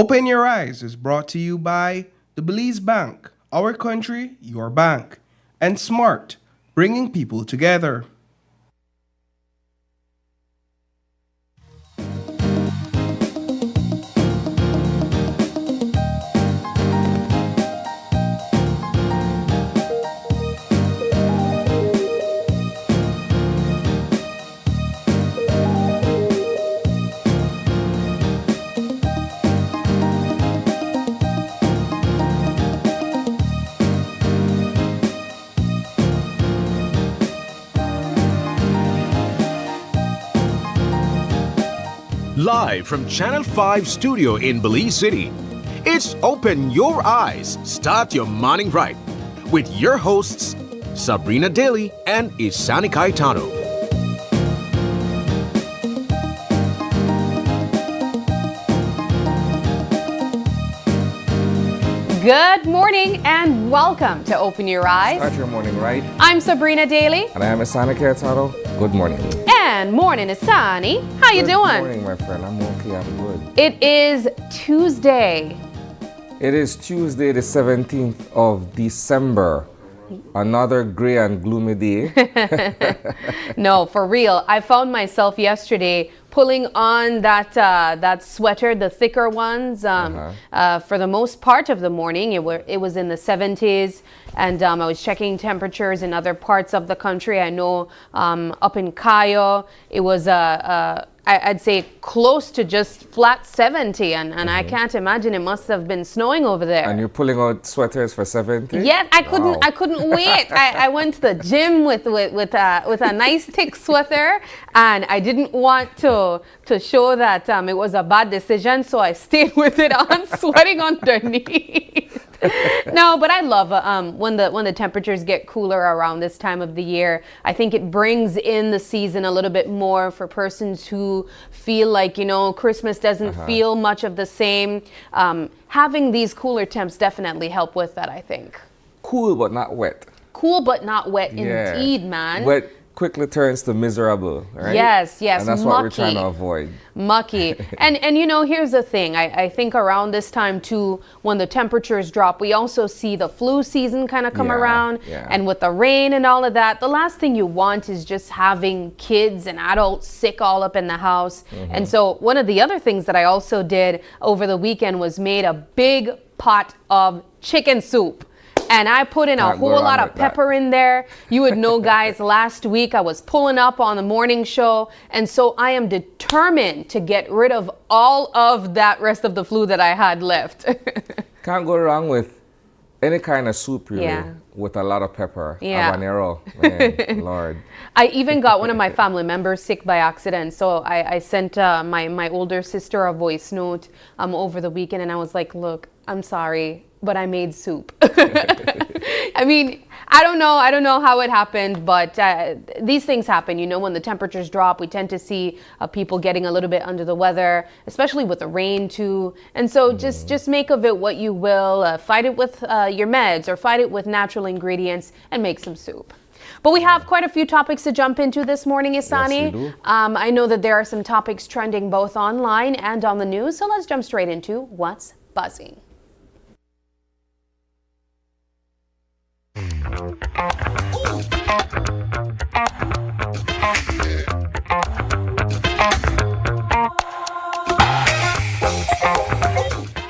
Open Your Eyes is brought to you by the Belize Bank, our country, your bank, and Smart, bringing people together. Live from Channel 5 studio in Belize City, it's Open Your Eyes, Start Your Morning Right with your hosts, Sabrina Daly and Isani Caetano. Good morning and welcome to Open Your Eyes. Start your morning right. I'm Sabrina Daly. And I am Isani Caetano. Good morning. And morning, Isani. How you doing? Good morning, my friend. I'm okay. I'm good. It is Tuesday. It is Tuesday, the 17th of December. Another gray and gloomy day. No, for real. I found myself yesterday pulling on that sweater, the thicker ones. For the most part of the morning, it was in the 70s, and I was checking temperatures in other parts of the country. I know up in Cayo, it was I'd say close to just flat 70, and I can't imagine it must have been snowing over there. And you're pulling out sweaters for 70? Yeah, I couldn't wait. I went to the gym with a nice thick sweater, and I didn't want to show that it was a bad decision, so I stayed with it on, sweating underneath. No, but I love when the temperatures get cooler around this time of the year. I think it brings in the season a little bit more for persons who feel like, Christmas doesn't feel much of the same. Having these cooler temps definitely help with that, I think. Cool but not wet. Cool but not wet, indeed, man. Wet quickly turns to miserable, right? Yes, and that's mucky. what we're trying to avoid. Mucky. and here's the thing. I think around this time too, when the temperatures drop, we also see the flu season kind of come around. Yeah. And with the rain and all of that, the last thing you want is just having kids and adults sick all up in the house. And so one of the other things that I also did over the weekend was made a big pot of chicken soup. And I put in a whole lot of pepper in there. You would know, guys, last week I was pulling up on the morning show. And so I am determined to get rid of all of that rest of the flu that I had left. Can't go wrong with any kind of soup, really, with a lot of pepper. Habanero, man, Lord. I even got one of my family members sick by accident. So I sent my older sister a voice note over the weekend. And I was like, look, I'm sorry, but I made soup. I mean, I don't know how it happened, but these things happen. When the temperatures drop, we tend to see people getting a little bit under the weather, especially with the rain too. And so just make of it what you will. Fight it with your meds or fight it with natural ingredients and make some soup. But we have quite a few topics to jump into this morning, Isani. Yes, we do. I know that there are some topics trending both online and on the news. So let's jump straight into what's buzzing.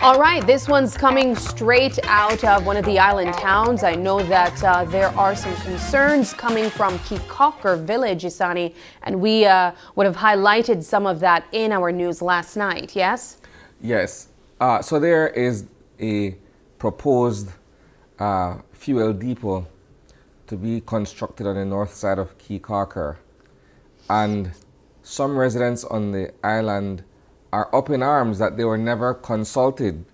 All right, this one's coming straight out of one of the island towns. I know that there are some concerns coming from Kikocker Village, Isani, and we would have highlighted some of that in our news last night, yes? Yes. So there is a proposed fuel depot to be constructed on the north side of Kikocker, and some residents on the island are up in arms that they were never consulted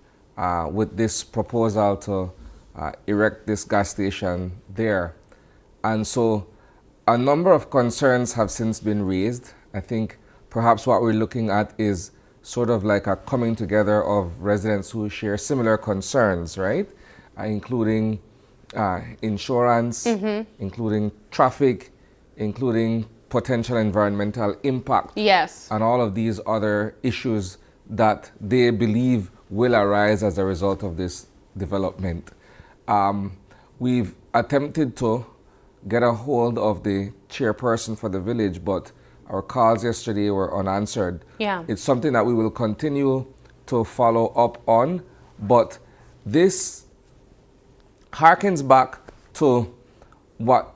with this proposal to erect this gas station there. And so a number of concerns have since been raised. I think perhaps what we're looking at is sort of like a coming together of residents who share similar concerns, right? Including insurance, including traffic, including potential environmental impact. Yes. And all of these other issues that they believe will arise as a result of this development. We've attempted to get a hold of the chairperson for the village, but our calls yesterday were unanswered. Yeah. It's something that we will continue to follow up on, but this harkens back to what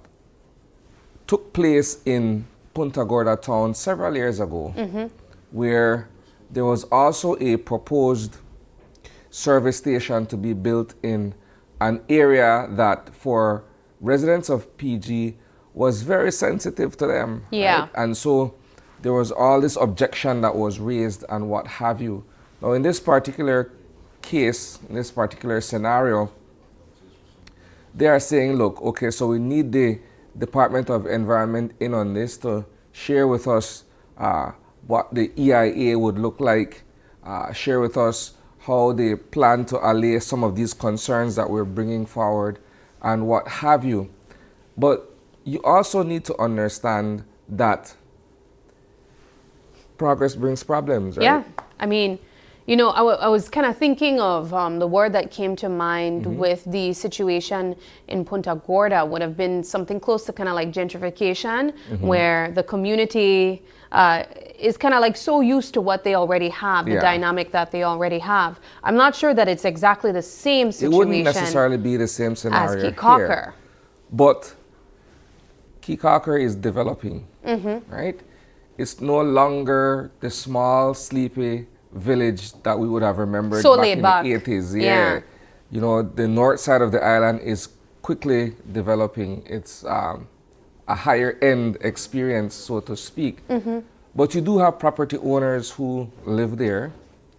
took place in Punta Gorda town several years ago, where there was also a proposed service station to be built in an area that for residents of PG was very sensitive to them. Yeah. Right? And so there was all this objection that was raised and what have you. Now in this particular case, in this particular scenario, they are saying, look, okay, so we need the Department of Environment in on this to share with us what the EIA would look like, share with us how they plan to allay some of these concerns that we're bringing forward and what have you. But you also need to understand that progress brings problems, right? Yeah. I mean, you know, I was kind of thinking of the word that came to mind with the situation in Punta Gorda would have been something close to kind of like gentrification, where the community is kind of like so used to what they already have, the dynamic that they already have. I'm not sure that it's exactly the same situation. It wouldn't necessarily be the same scenario as Key here. But Key is developing, right? It's no longer the small, sleepy village that we would have remembered so back in back. the 80s. Yeah. You know, the north side of the island is quickly developing. It's a higher end experience, so to speak. But you do have property owners who live there,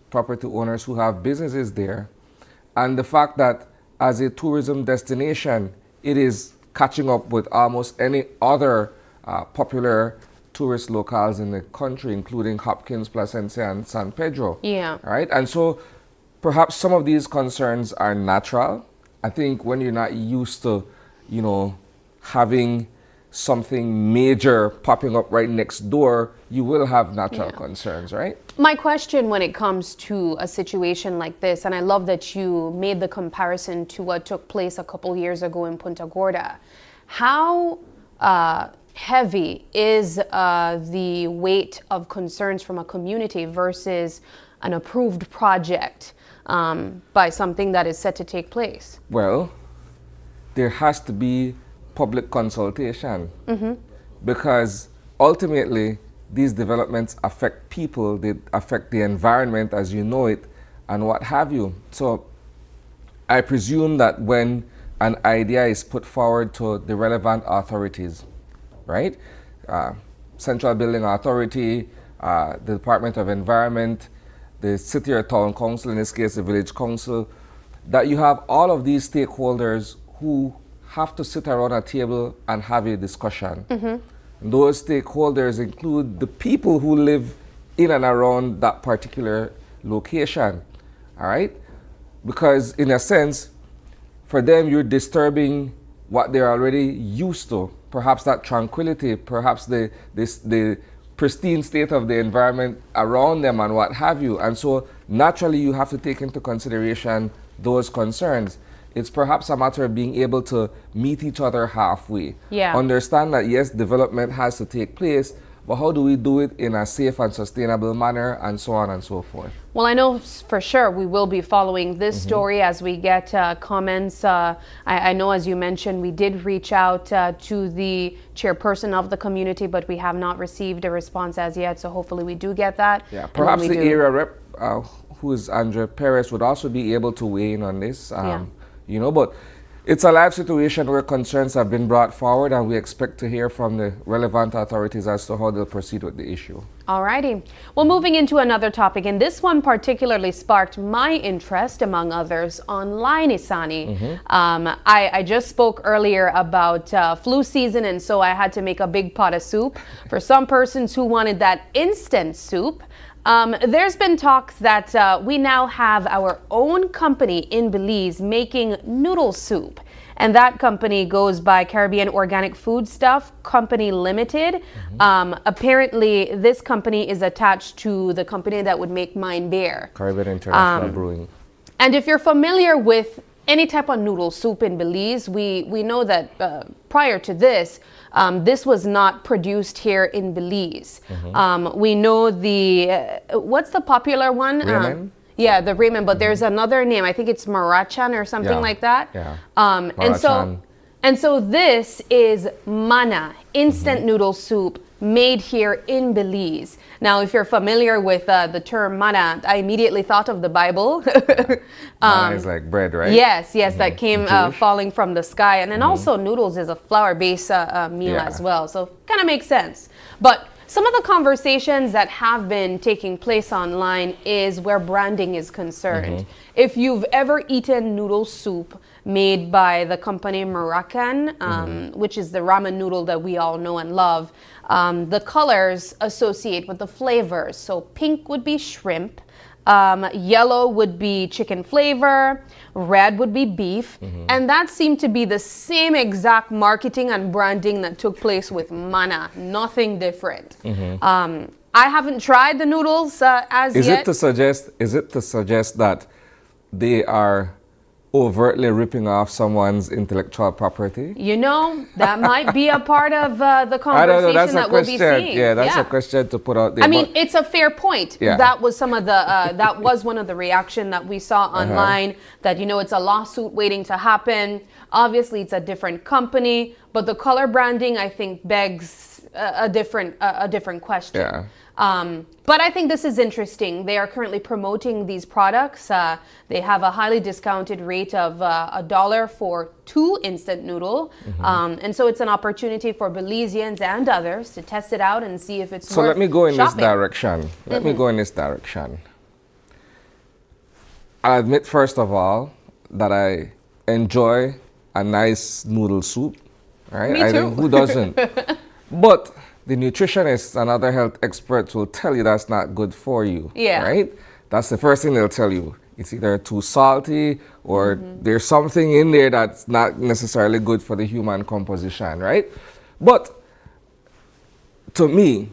property owners who have businesses there. And the fact that as a tourism destination, it is catching up with almost any other popular tourist locales in the country, including Hopkins, Placencia, and San Pedro. Yeah. Right? And so perhaps some of these concerns are natural. I think when you're not used to, you know, having something major popping up right next door, you will have natural concerns, right? My question when it comes to a situation like this, and I love that you made the comparison to what took place a couple years ago in Punta Gorda. How heavy is the weight of concerns from a community versus an approved project by something that is set to take place? Well, there has to be public consultation because ultimately these developments affect people, they affect the environment as you know it and what have you. So I presume that when an idea is put forward to the relevant authorities, right? Central Building Authority, the Department of Environment, the City or Town Council, in this case the Village Council, that you have all of these stakeholders who have to sit around a table and have a discussion. Those stakeholders include the people who live in and around that particular location, all right? Because in a sense, for them, you're disturbing what they're already used to. Perhaps that tranquility, perhaps the pristine state of the environment around them and what have you. And so naturally you have to take into consideration those concerns. It's perhaps a matter of being able to meet each other halfway. Understand that yes, development has to take place, but how do we do it in a safe and sustainable manner, and so on and so forth. Well, I know for sure we will be following this story as we get comments. I know, as you mentioned, we did reach out to the chairperson of the community, but we have not received a response as yet, so hopefully we do get that. Yeah, perhaps the area rep, who is Andrea Perez, would also be able to weigh in on this. You know, but it's a live situation where concerns have been brought forward, and we expect to hear from the relevant authorities as to how they'll proceed with the issue. Alrighty. Well, moving into another topic, and this one particularly sparked my interest, among others, online, Isani. I just spoke earlier about flu season, and so I had to make a big pot of soup. For some persons who wanted that instant soup, there's been talks that we now have our own company in Belize making noodle soup. and that company goes by Caribbean Organic Foodstuff Company Limited. Apparently, this company is attached to the company that would make Mine Bear. Caribbean International Brewing. And if you're familiar with any type of noodle soup in Belize, we know that prior to this, this was not produced here in Belize. We know what's the popular one? Ramen? Yeah, the ramen, but there's another name. I think it's Marachan or something like that. Yeah. And so this is mana, instant noodle soup made here in Belize. Now, if you're familiar with the term mana, I immediately thought of the Bible. Mana is like bread, right? Yes, that came falling from the sky. And then also noodles is a flour-based meal as well. So kind of makes sense. But some of the conversations that have been taking place online is where branding is concerned. If you've ever eaten noodle soup made by the company Moroccan, which is the ramen noodle that we all know and love, the colors associate with the flavors. So pink would be shrimp, yellow would be chicken flavor, red would be beef, and that seemed to be the same exact marketing and branding that took place with mana. Nothing different. I haven't tried the noodles as yet. Is it to suggest that they are overtly ripping off someone's intellectual property? You know, that might be a part of the conversation I don't know, that's that a we'll be question. seeing. Yeah, that's a question to put out there. I mean, it's a fair point. Yeah. That was some of the that was one of the reaction that we saw online. That it's a lawsuit waiting to happen. Obviously, it's a different company, but the color branding, I think, begs a different question. Yeah. But I think this is interesting. They are currently promoting these products. They have a highly discounted rate of $1 for 2 instant noodle. And so it's an opportunity for Belizeans and others to test it out and see if it's So worth let me go in this shopping. direction. Let me go in this direction. I admit, first of all, that I enjoy a nice noodle soup. Right? Me I too. think who doesn't? But the nutritionists and other health experts will tell you that's not good for you. Yeah. Right? That's the first thing they'll tell you. It's either too salty or there's something in there that's not necessarily good for the human composition, right? But to me,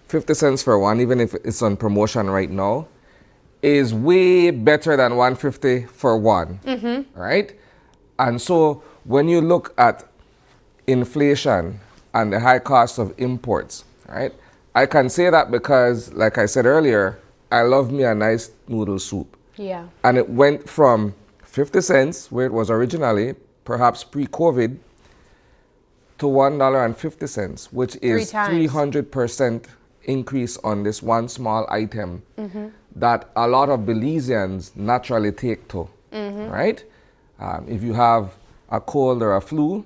50 cents for one, even if it's on promotion right now, is way better than 150 for one, right? And so when you look at inflation and the high cost of imports, right? I can say that because, like I said earlier, I love me a nice noodle soup. Yeah. And it went from 50 cents, where it was originally, perhaps pre-COVID, to $1.50, which is 300% increase on this one small item that a lot of Belizeans naturally take to, right? If you have a cold or a flu,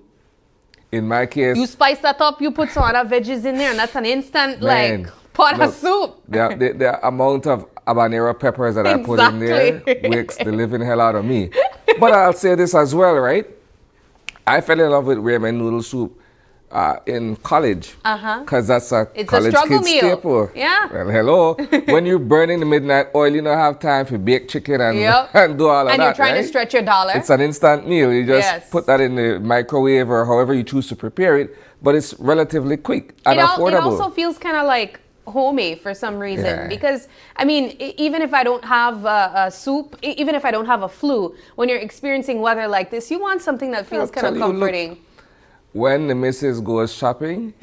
in my case, You spice that up, you put some other veggies in there, and that's an instant, Man, like, pot look, of soup. the amount of habanero peppers that I put in there Exactly. wakes the living hell out of me. But I'll say this as well, right? I fell in love with ramen noodle soup in college because that's a It's a college struggle kid meal. staple. Yeah. Well, hello. When you're burning the midnight oil, you don't have time for baked chicken and, Yep. and do all of And that, you're trying right? to stretch your dollar. It's an instant meal. You just Yes. put that in the microwave or however you choose to prepare it, but it's relatively quick and It affordable. also feels kind of like homey for some reason Yeah. because I mean even if I don't have a soup, even if I don't have a flu, when you're experiencing weather like this, you want something that feels kind of tell you, look, comforting. When the missus goes shopping,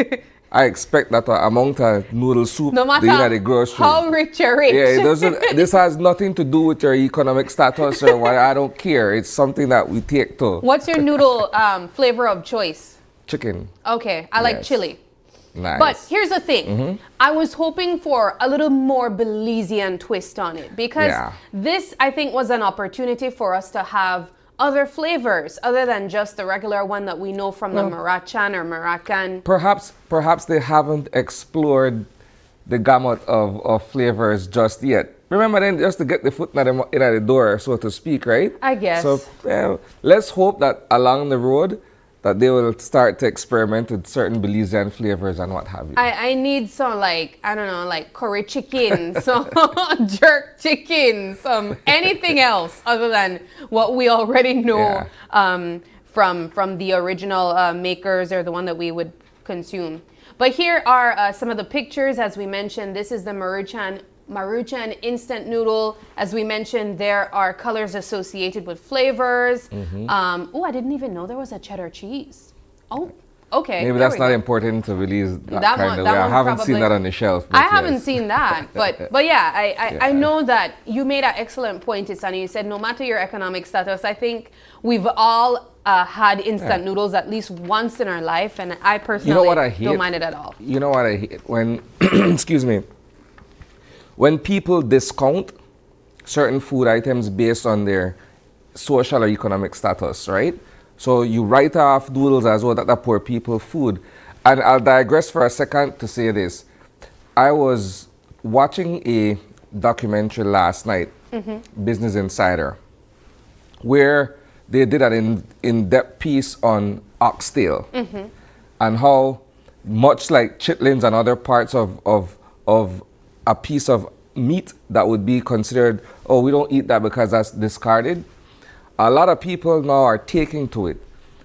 I expect that amount of noodle soup No matter in the grocery. how rich you're rich. Yeah, it doesn't. This has nothing to do with your economic status or what. I don't care. It's something that we take to. What's your noodle flavor of choice? Chicken. Okay, I like Yes. chili. Nice. But here's the thing. I was hoping for a little more Belizean twist on it because Yeah. this, I think, was an opportunity for us to have other flavors other than just the regular one that we know from the Marachan or Moroccan. Perhaps they haven't explored the gamut of flavors just yet. Remember, then just to get the foot in the door, so to speak, right? I guess. So let's hope that along the road, that they will start to experiment with certain Belizean flavors and what have you. I need some, like, I don't know, like curry chicken, some jerk chicken, some anything else other than what we already know from the original makers or the one that we would consume. But here are some of the pictures. As we mentioned, this is the Maruchan instant noodle. As we mentioned, there are colors associated with flavors. Oh, I didn't even know there was a cheddar cheese. Oh, okay. Maybe that's not important to release that kind of way. I haven't seen that on the shelf. I haven't seen that, but yeah, I know that you made an excellent point, Isani. You said no matter your economic status, I think we've all had instant noodles at least once in our life, and I personally don't mind it at all. You know what I hate? When, excuse me, when people discount certain food items based on their social or economic status, right? So you write off noodles as well that are poor people food. And I'll digress for a second to say this. I was watching a documentary last night, Business Insider, where they did an in-depth piece on oxtail and how much like chitlins and other parts of a piece of meat that would be considered, oh, we don't eat that because that's discarded. A lot of people now are taking to it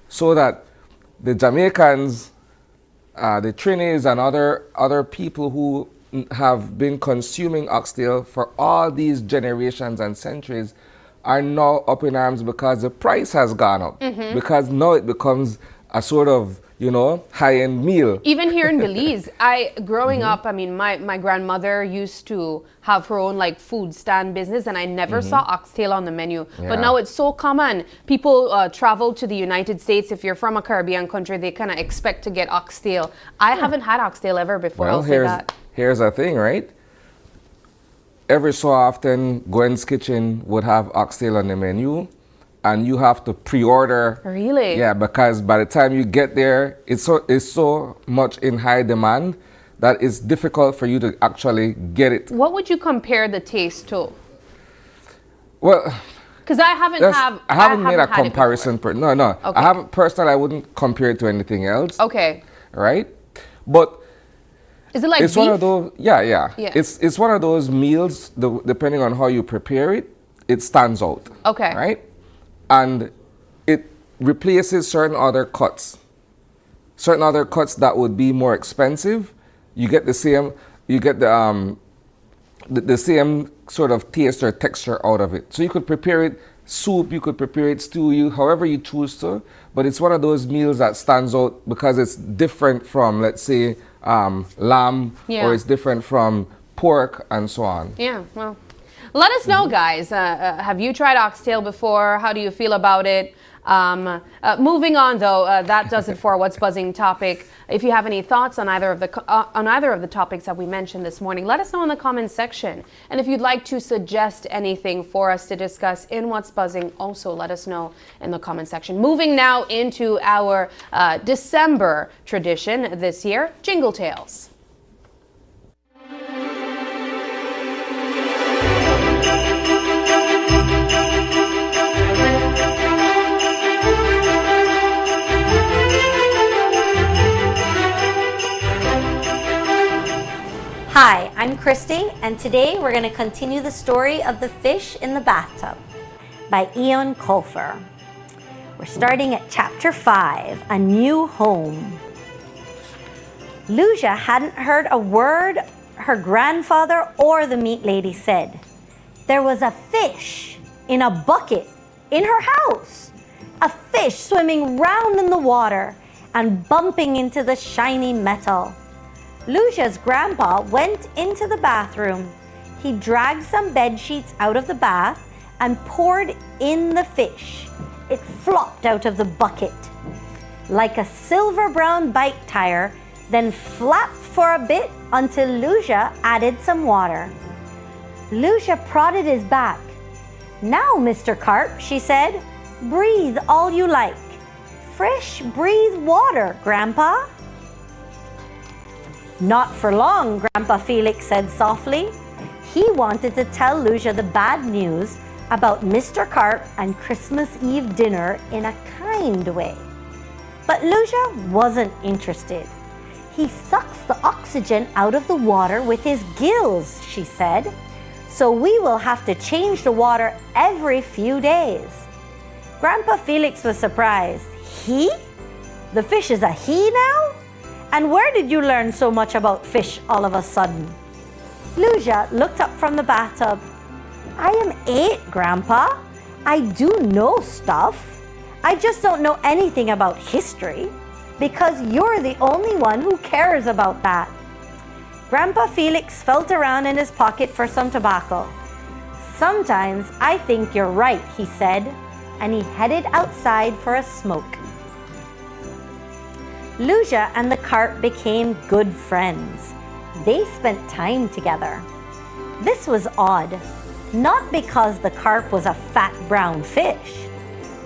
so that the Jamaicans, the Trinis and other people who have been consuming oxtail for all these generations and centuries are now up in arms because the price has gone up. Because now it becomes a sort of, you know, high-end meal. Even here in Belize, growing up, I mean, my grandmother used to have her own like food stand business, and I never saw oxtail on the menu. But now it's so common. People travel to the United States. If you're from a Caribbean country, they kind of expect to get oxtail. I haven't had oxtail ever before. Well, here's the thing, right? Every so often, Gwen's Kitchen would have oxtail on the menu, and you have to pre-order. Really? Yeah, because by the time you get there, it's so much in high demand that it's difficult for you to actually get it. What would you compare the taste to? Well, because I haven't made a comparison. No. Okay. I haven't personally. I wouldn't compare it to anything else. Okay. Right, but is it like it's beef? one of those? Yeah. It's one of those meals. Depending on how you prepare it, it stands out. Okay. Right. And it replaces certain other cuts that would be more expensive. You get the same, the same sort of taste or texture out of it. So you could prepare it soup, you could prepare it stew, however you choose to. But it's one of those meals that stands out because it's different from, let's say, lamb, or it's different from pork and so on. Yeah, well. Let us know, guys. Have you tried oxtail before? How do you feel about it? Moving on, though, that does it for What's Buzzing topic. If you have any thoughts on either of the topics that we mentioned this morning, let us know in the comments section. And if you'd like to suggest anything for us to discuss in What's Buzzing, also let us know in the comments section. Moving now into our December tradition this year, Jingle Tales. Hi, I'm Christy, and today we're going to continue the story of The Fish in the Bathtub by Ian Colfer. We're starting at chapter 5, A New Home. Lucia hadn't heard a word her grandfather or the meat lady said. There was a fish in a bucket in her house, a fish swimming round in the water and bumping into the shiny metal. Lucia's grandpa went into the bathroom. He dragged some bed sheets out of the bath and poured in the fish. It flopped out of the bucket like a silver brown bike tire, then flapped for a bit until Lucia added some water. Lucia prodded his back. Now, Mr. Carp, she said, breathe all you like. Fresh breathe water, Grandpa. Not for long, Grandpa Felix said softly. He wanted to tell Lucia the bad news about Mr. Carp and Christmas Eve dinner in a kind way. But Lucia wasn't interested. He sucks the oxygen out of the water with his gills, she said. So we will have to change the water every few days. Grandpa Felix was surprised. He? The fish is a he now? And where did you learn so much about fish all of a sudden? Lucia looked up from the bathtub. I am 8, Grandpa. I do know stuff. I just don't know anything about history, because you're the only one who cares about that. Grandpa Felix felt around in his pocket for some tobacco. Sometimes I think you're right, he said, and he headed outside for a smoke. Lucia and the carp became good friends. They spent time together. This was odd, not because the carp was a fat brown fish,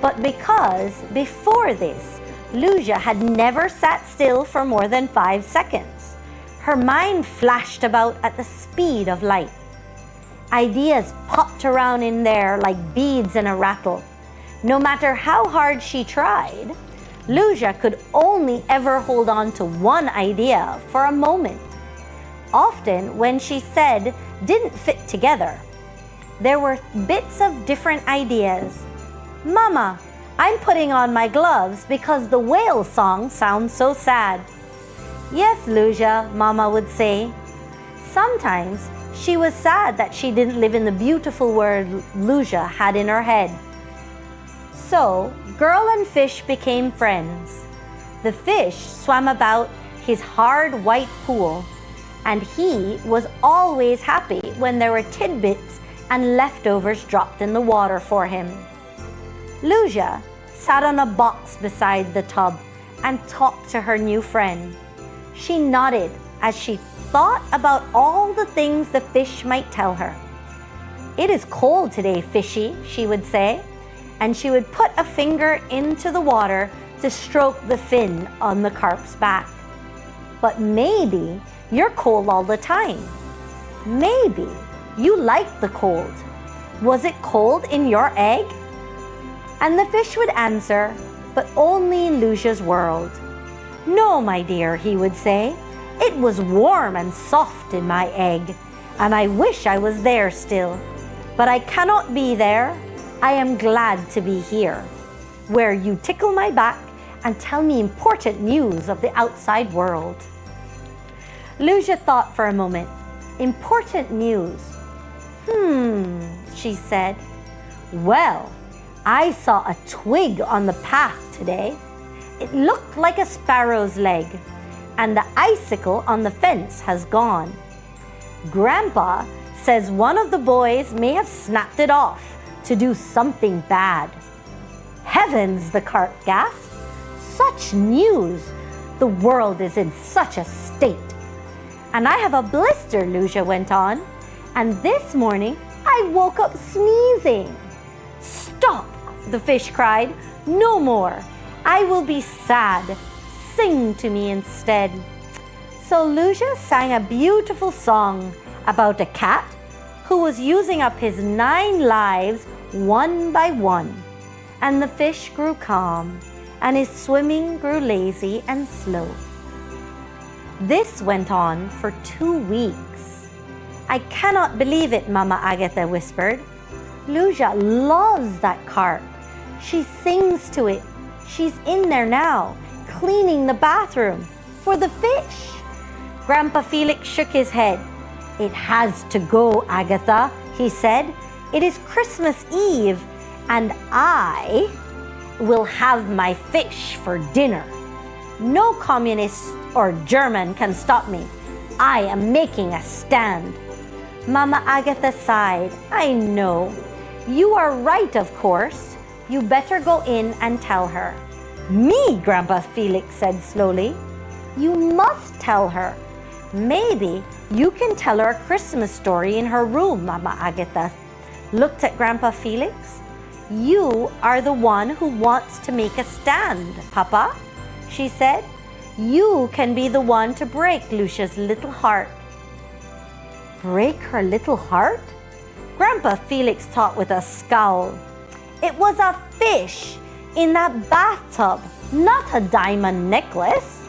but because before this, Lucia had never sat still for more than 5 seconds. Her mind flashed about at the speed of light. Ideas popped around in there like beads in a rattle. No matter how hard she tried, Lucia could only ever hold on to one idea for a moment. Often, when she said didn't fit together, there were bits of different ideas. Mama, I'm putting on my gloves because the whale song sounds so sad. Yes, Lucia, Mama would say. Sometimes she was sad that she didn't live in the beautiful world Lucia had in her head. So, girl and fish became friends. The fish swam about his hard white pool, and he was always happy when there were tidbits and leftovers dropped in the water for him. Lucia sat on a box beside the tub and talked to her new friend. She nodded as she thought about all the things the fish might tell her. It is cold today, fishy, she would say, and she would put a finger into the water to stroke the fin on the carp's back. But maybe you're cold all the time. Maybe you like the cold. Was it cold in your egg? And the fish would answer, but only in Lucia's world. No, my dear, he would say. It was warm and soft in my egg, and I wish I was there still. But I cannot be there. I am glad to be here, where you tickle my back and tell me important news of the outside world. Lucia thought for a moment. Important news. She said. Well, I saw a twig on the path today. It looked like a sparrow's leg, and the icicle on the fence has gone. Grandpa says one of the boys may have snapped it off to do something bad. Heavens, the carp gasped. Such news! The world is in such a state. And I have a blister, Lucia went on, and this morning I woke up sneezing. Stop, the fish cried. No more. I will be sad. Sing to me instead. So Lucia sang a beautiful song about a cat who was using up his 9 lives one by one. And the fish grew calm, and his swimming grew lazy and slow. This went on for 2 weeks. I cannot believe it, Mama Agatha whispered. Lucia loves that carp. She sings to it. She's in there now, cleaning the bathroom for the fish. Grandpa Felix shook his head. It has to go, Agatha, he said. It is Christmas Eve, and I will have my fish for dinner. No communist or German can stop me. I am making a stand. Mama Agatha sighed. I know. You are right, of course. You better go in and tell her. Me, Grandpa Felix said slowly. You must tell her. Maybe you can tell her a Christmas story in her room, Mama Agatha looked at Grandpa Felix. You are the one who wants to make a stand, Papa, she said. You can be the one to break Lucia's little heart. Break her little heart? Grandpa Felix thought with a scowl. It was a fish in that bathtub not a diamond necklace.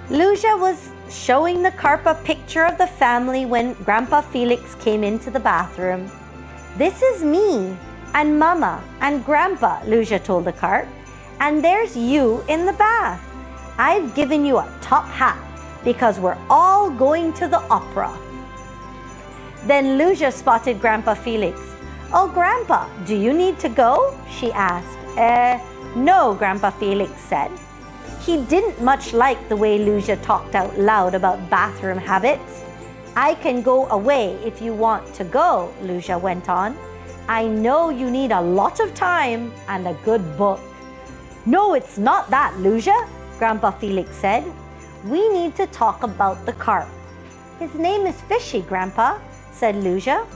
Lucia was showing the carp a picture of the family when Grandpa Felix came into the bathroom. This is me and Mama and Grandpa, Lucia told the carp. And there's you in the bath. I've given you a top hat because we're all going to the opera. Then Lucia spotted Grandpa Felix. Oh, Grandpa, do you need to go? She asked. No, Grandpa Felix said. He didn't much like the way Lucia talked out loud about bathroom habits. I can go away if you want to go, Lucia went on. I know you need a lot of time and a good book. No, it's not that, Lucia, Grandpa Felix said. We need to talk about the carp. His name is Fishy, Grandpa, said Lucia.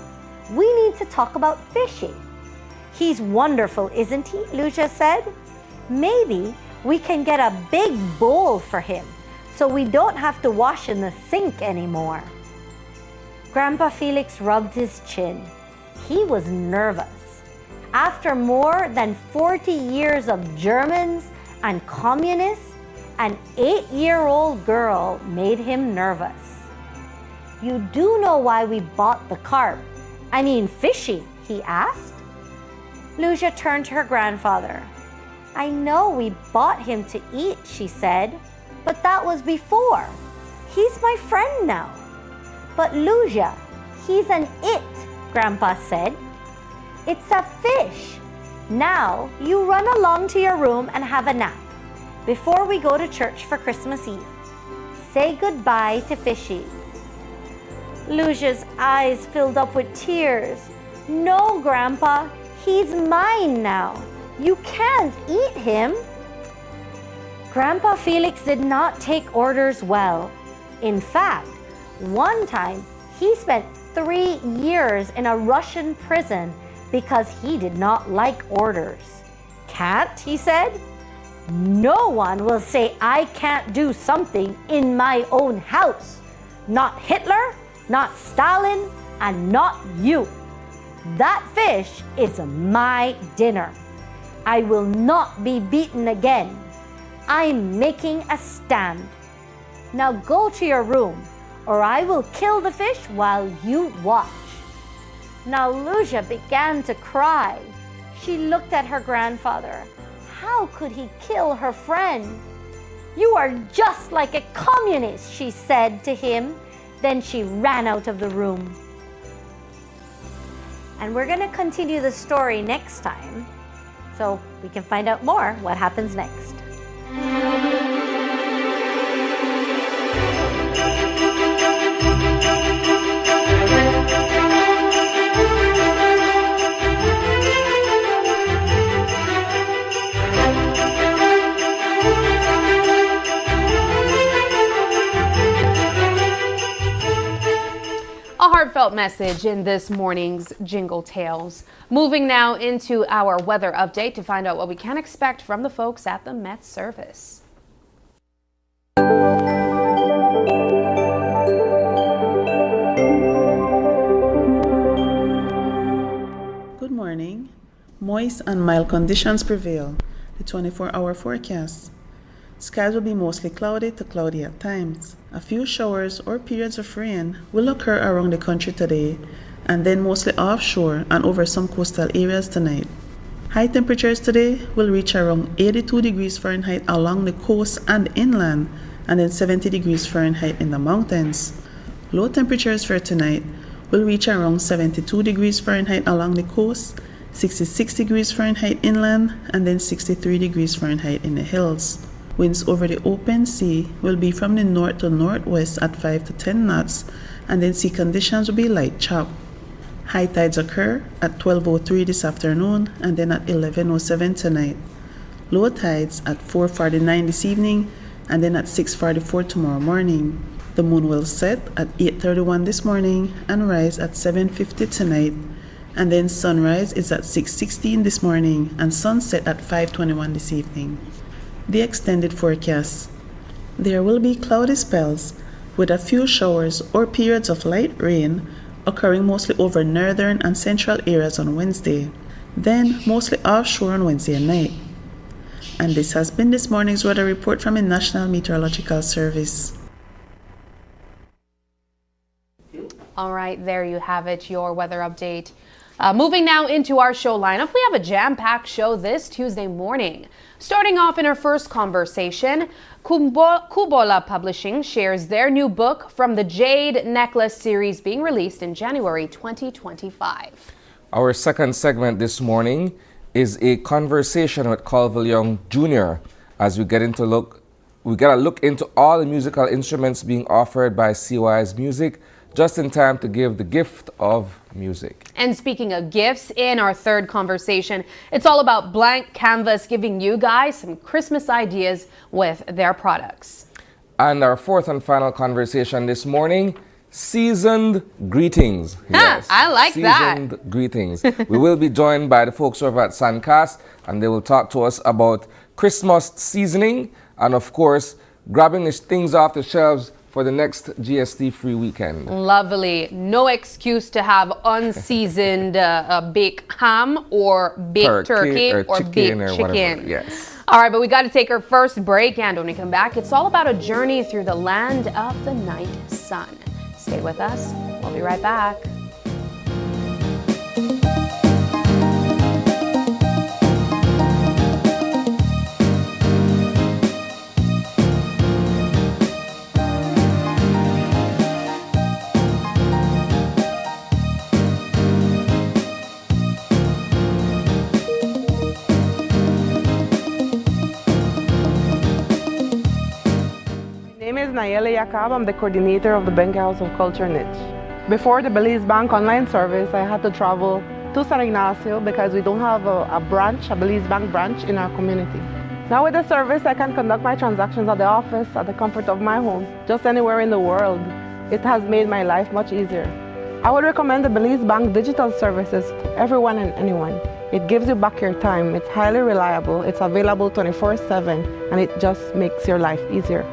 We need to talk about Fishy. He's wonderful, isn't he? Lucia said. Maybe we can get a big bowl for him so we don't have to wash in the sink anymore. Grandpa Felix rubbed his chin. He was nervous. After more than 40 years of Germans and communists, an 8-year-old girl made him nervous. You do know why we bought the carp? I mean Fishy, he asked. Lucia turned to her grandfather. I know we bought him to eat, she said, but that was before. He's my friend now. But Lucia, he's an it, Grandpa said. It's a fish. Now you run along to your room and have a nap before we go to church for Christmas Eve. Say goodbye to Fishy. Lucia's eyes filled up with tears. No, Grandpa, he's mine now. You can't eat him. Grandpa Felix did not take orders well. In fact, one time he spent 3 years in a Russian prison because he did not like orders. Can't, he said. No one will say I can't do something in my own house. Not Hitler, not Stalin, and not you. That fish is my dinner. I will not be beaten again. I'm making a stand. Now go to your room, or I will kill the fish while you watch. Now Lucia began to cry. She looked at her grandfather. How could he kill her friend? You are just like a communist, she said to him. Then she ran out of the room. And we're going to continue the story next time, so we can find out more what happens next. A heartfelt message in this morning's Jingle Tales. Moving now into our weather update to find out what we can expect from the folks at the Met Service. Good morning. Moist and mild conditions prevail. The 24-hour forecast. Skies will be mostly cloudy to cloudy at times. A few showers or periods of rain will occur around the country today, and then mostly offshore and over some coastal areas tonight. High temperatures today will reach around 82 degrees Fahrenheit along the coast and inland, and then 70 degrees Fahrenheit in the mountains. Low temperatures for tonight will reach around 72 degrees Fahrenheit along the coast, 66 degrees Fahrenheit inland, and then 63 degrees Fahrenheit in the hills. Winds over the open sea will be from the north to northwest at 5 to 10 knots, and then sea conditions will be light chop. High tides occur at 12:03 this afternoon and then at 11:07 tonight. Low tides at 4:49 this evening and then at 6:44 tomorrow morning. The moon will set at 8:31 this morning and rise at 7:50 tonight, and then sunrise is at 6:16 this morning and sunset at 5:21 this evening. The extended forecast. There will be cloudy spells with a few showers or periods of light rain occurring mostly over northern and central areas on Wednesday, then mostly offshore on Wednesday night. And this has been this morning's weather report from the National Meteorological Service. All right, there you have it, your weather update. Moving now into our show lineup, we have a jam-packed show this Tuesday morning. Starting off in our first conversation, Kubola Publishing shares their new book from the Jade Necklace series being released in January 2025. Our second segment this morning is a conversation with Colville Young Jr. as we get a look into all the musical instruments being offered by CY's Music, just in time to give the gift of music. And speaking of gifts, in our third conversation, it's all about Blank Canvas giving you guys some Christmas ideas with their products. And our fourth and final conversation this morning, seasoned greetings. Yes, I like that. Seasoned greetings. We will be joined by the folks over at Sancast, and they will talk to us about Christmas seasoning and, of course, grabbing these things off the shelves for the next GST-free weekend. Lovely. No excuse to have unseasoned baked ham or baked turkey or baked chicken. Whatever. Yes. All right, but we got to take our first break, and when we come back, it's all about a journey through the land of the night sun. Stay with us. We'll be right back. My name is Nayeli Yakab. I'm the coordinator of the Bank House of Culture Niche. Before the Belize Bank online service, I had to travel to San Ignacio because we don't have a Belize Bank branch in our community. Now with the service, I can conduct my transactions at the office, at the comfort of my home, just anywhere in the world. It has made my life much easier. I would recommend the Belize Bank digital services to everyone and anyone. It gives you back your time, it's highly reliable, it's available 24/7, and it just makes your life easier.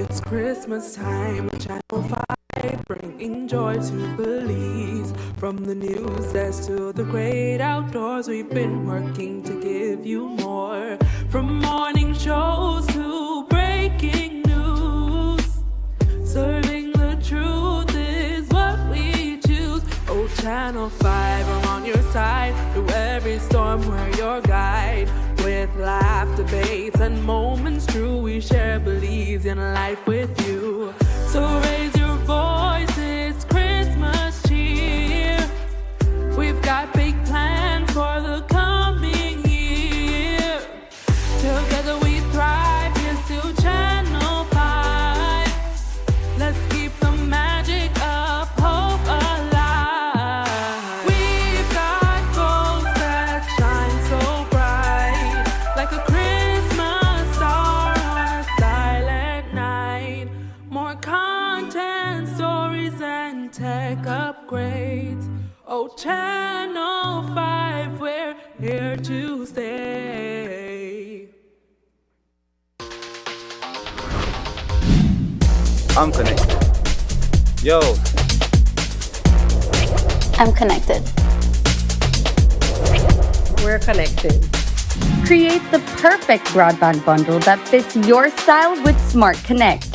It's Christmas time, Channel 5, bringing joy to Belize. From the news desk to the great outdoors, we've been working to give you more. From morning shows to breaking news, serving the truth is what we choose. Oh, Channel 5, we're on your side, through every storm we're your guide. With laugh, debates, and moments true, we share Belize in life with you. So raise your voice, it's Christmas cheer. We've got big plans for the coming year. Together we thrive, here's to Channel 5. Let's keep the magic of hope alive. We've got goals that shine so bright, like a Christmas star on a silent night. More content, stories, and tech upgrades. Oh, Channel 5, we're here to stay. I'm connected. Yo. I'm connected. We're connected. Create the perfect broadband bundle that fits your style with Smart Connect.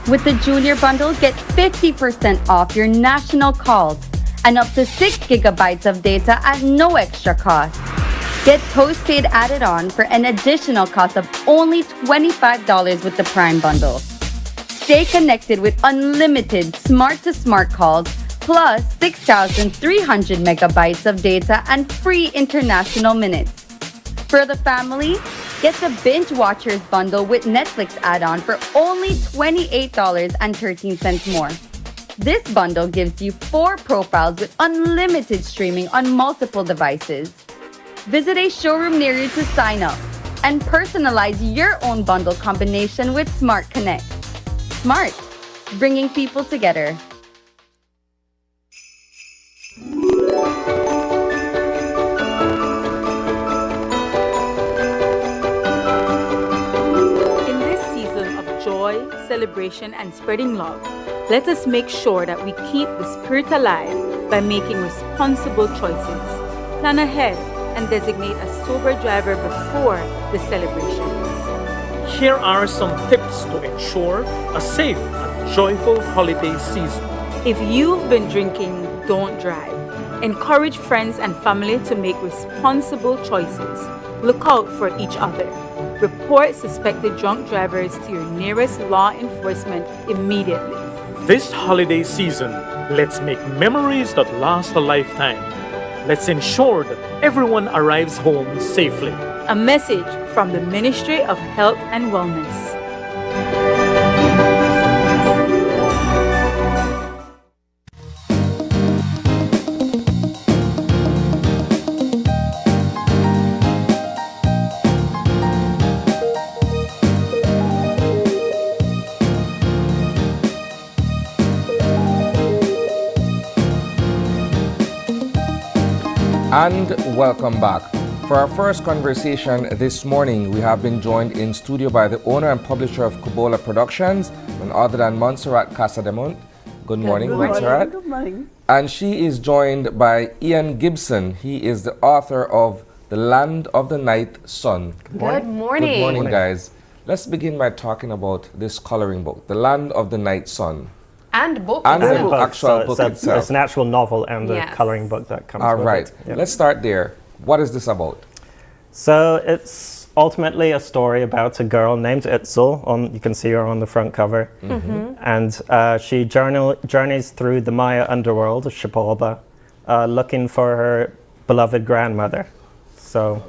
With the Junior Bundle, get 50% off your national calls and up to 6 gigabytes of data at no extra cost. Get postpaid added on for an additional cost of only $25 with the Prime Bundle. Stay connected with unlimited smart-to-smart calls plus 6,300 megabytes of data and free international minutes. For the family, get the Binge Watchers bundle with Netflix add-on for only $28.13 more. This bundle gives you 4 profiles with unlimited streaming on multiple devices. Visit a showroom near you to sign up and personalize your own bundle combination with Smart Connect. Smart, bringing people together. celebration and spreading love, let us make sure that we keep the spirit alive by making responsible choices. Plan ahead and designate a sober driver before the celebrations. Here are some tips to ensure a safe and joyful holiday season. If you've been drinking, don't drive. Encourage friends and family to make responsible choices. Look out for each other. Report suspected drunk drivers to your nearest law enforcement immediately. This holiday season, let's make memories that last a lifetime. Let's ensure that everyone arrives home safely. A message from the Ministry of Health and Wellness. And welcome back. For our first conversation this morning, we have been joined in studio by the owner and publisher of Kubola Productions, none other than Montserrat Casademont. Good morning, Montserrat. Good morning. And she is joined by Ian Gibson. He is the author of The Land of the Ninth Sun. Good morning. Good morning, guys. Let's begin by talking about this coloring book, The Land of the Ninth Sun. And book. And itself. the actual book itself. It's an actual novel and the Yes. coloring book that comes All with right. it. Yeah. Let's start there. What is this about? So it's ultimately a story about a girl named Itzel. You can see her on the front cover. Mm-hmm. And she journeys through the Maya underworld of Shipalba, looking for her beloved grandmother. So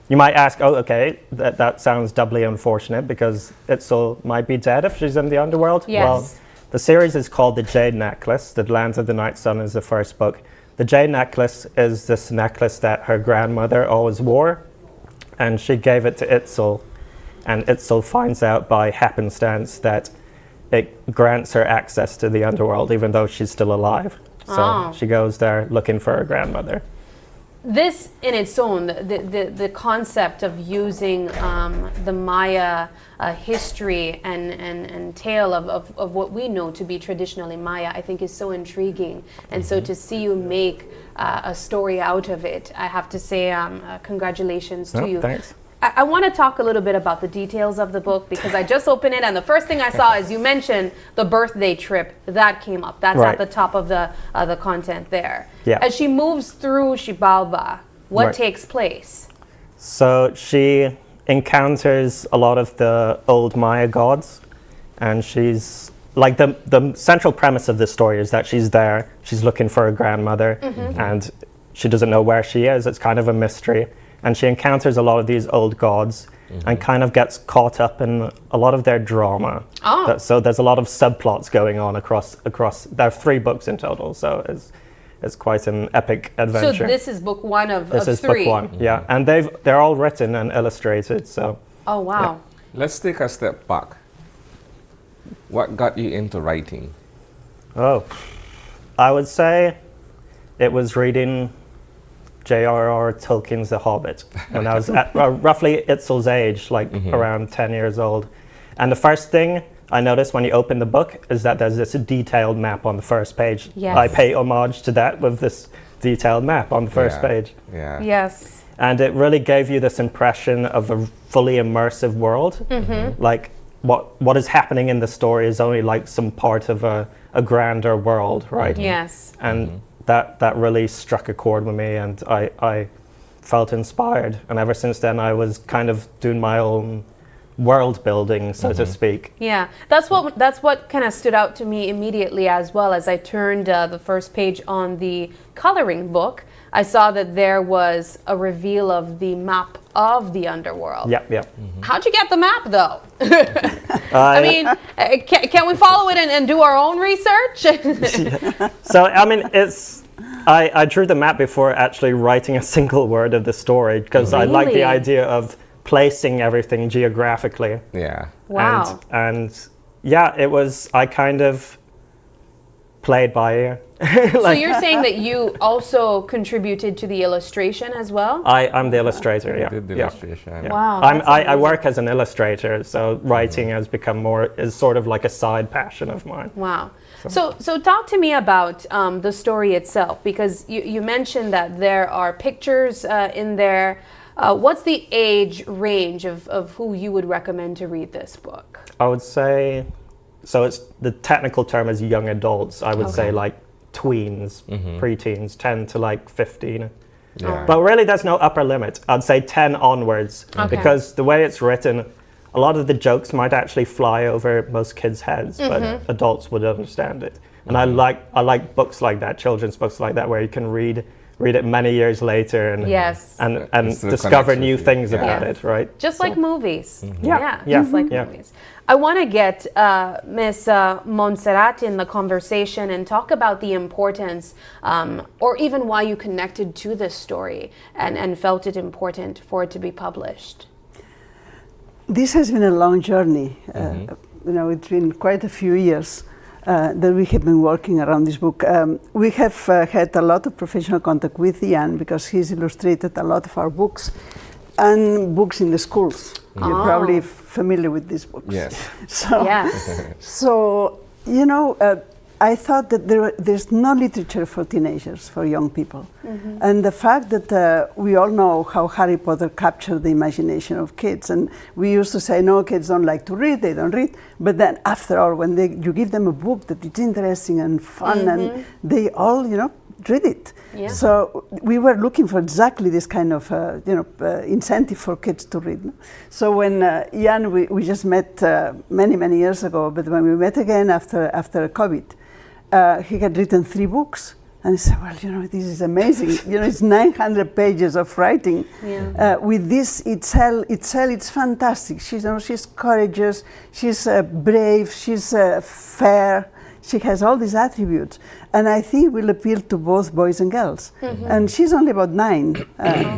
you might ask, oh, okay, that sounds doubly unfortunate because Itzel might be dead if she's in the underworld. Yes. Well, the series is called The Jade Necklace. The Land of the Night Sun is the first book. The Jade Necklace is this necklace that her grandmother always wore, and she gave it to Itzel, and Itzel finds out by happenstance that it grants her access to the underworld even though she's still alive. So she goes there looking for her grandmother. This in its own, the concept of using the Maya history and tale of what we know to be traditionally Maya, I think is so intriguing. And so to see you make a story out of it, I have to say congratulations to you. Thanks. I want to talk a little bit about the details of the book because I just opened it and the first thing I saw is you mentioned the birthday trip. That came up. That's Right. at the top of the content there. Yeah. As she moves through Xibalba, what Right. takes place? So she encounters a lot of the old Maya gods, and she's like the central premise of this story is that she's there, she's looking for her grandmother, and she doesn't know where she is. It's kind of a mystery. And she encounters a lot of these old gods and kind of gets caught up in a lot of their drama. So there's a lot of subplots going on across. There are 3 books in total, so it's quite an epic adventure. So this is book one of This is 3. book 1, yeah. And they're all written and illustrated, so. Oh, wow. Yeah. Let's take a step back. What got you into writing? Oh, I would say it was reading J.R.R. Tolkien's The Hobbit when I was at roughly Itzel's age, like around 10 years old. And the first thing I noticed when you open the book is that there's this detailed map on the first page. Yes. I pay homage to that with this detailed map on the first page. Yeah. Yes. And it really gave you this impression of a fully immersive world. Like what is happening in the story is only like some part of a grander world, right? Yes. And that really struck a chord with me, and I felt inspired. And ever since then, I was kind of doing my own world building, so to speak. Yeah, that's what kind of stood out to me immediately as well. As I turned the first page on the coloring book, I saw that there was a reveal of the map of the underworld. Yep. How'd you get the map, though? I mean, can we follow it and do our own research? So, I mean, I drew the map before actually writing a single word of the story, because I like the idea of placing everything geographically. Yeah. Wow. And yeah, it was, I kind of played by ear. So you're saying that you also contributed to the illustration as well? I'm the illustrator, yeah. Did the yeah. illustration. Yeah. Wow, I work as an illustrator, so writing has become is sort of like a side passion of mine. Wow. So talk to me about the story itself, because you mentioned that there are pictures in there. What's the age range of who you would recommend to read this book? I would say, so it's the technical term is young adults. I would say like tweens, preteens, 10 to like 15. Yeah. But really there's no upper limit. I'd say 10 onwards, because the way it's written, a lot of the jokes might actually fly over most kids' heads, but adults would understand it. And I like books like that, children's books like that, where you can read it many years later and discover new things about it, right? Just like movies. Yeah. Just like movies. I want to get Miss Montserrat in the conversation and talk about the importance or even why you connected to this story and felt it important for it to be published. This has been a long journey. It's been quite a few years that we have been working around this book. We have had a lot of professional contact with Ian because he's illustrated a lot of our books and books in the schools. You're probably familiar with these books. Yes. So I thought that there's no literature for teenagers, for young people. And the fact that we all know how Harry Potter captured the imagination of kids, and we used to say, no, kids don't like to read, they don't read. But then after all, when you give them a book that is interesting and fun, and they all, read it. Yeah. So we were looking for exactly this kind of, incentive for kids to read. No? So when Ian, we just met many, many years ago, but when we met again after COVID, he had written 3 books. And I said, well, this is amazing. It's 900 pages of writing. Yeah. With this, it's fantastic. She's courageous, she's brave, she's fair. She has all these attributes. And I think it will appeal to both boys and girls. And she's only about 9.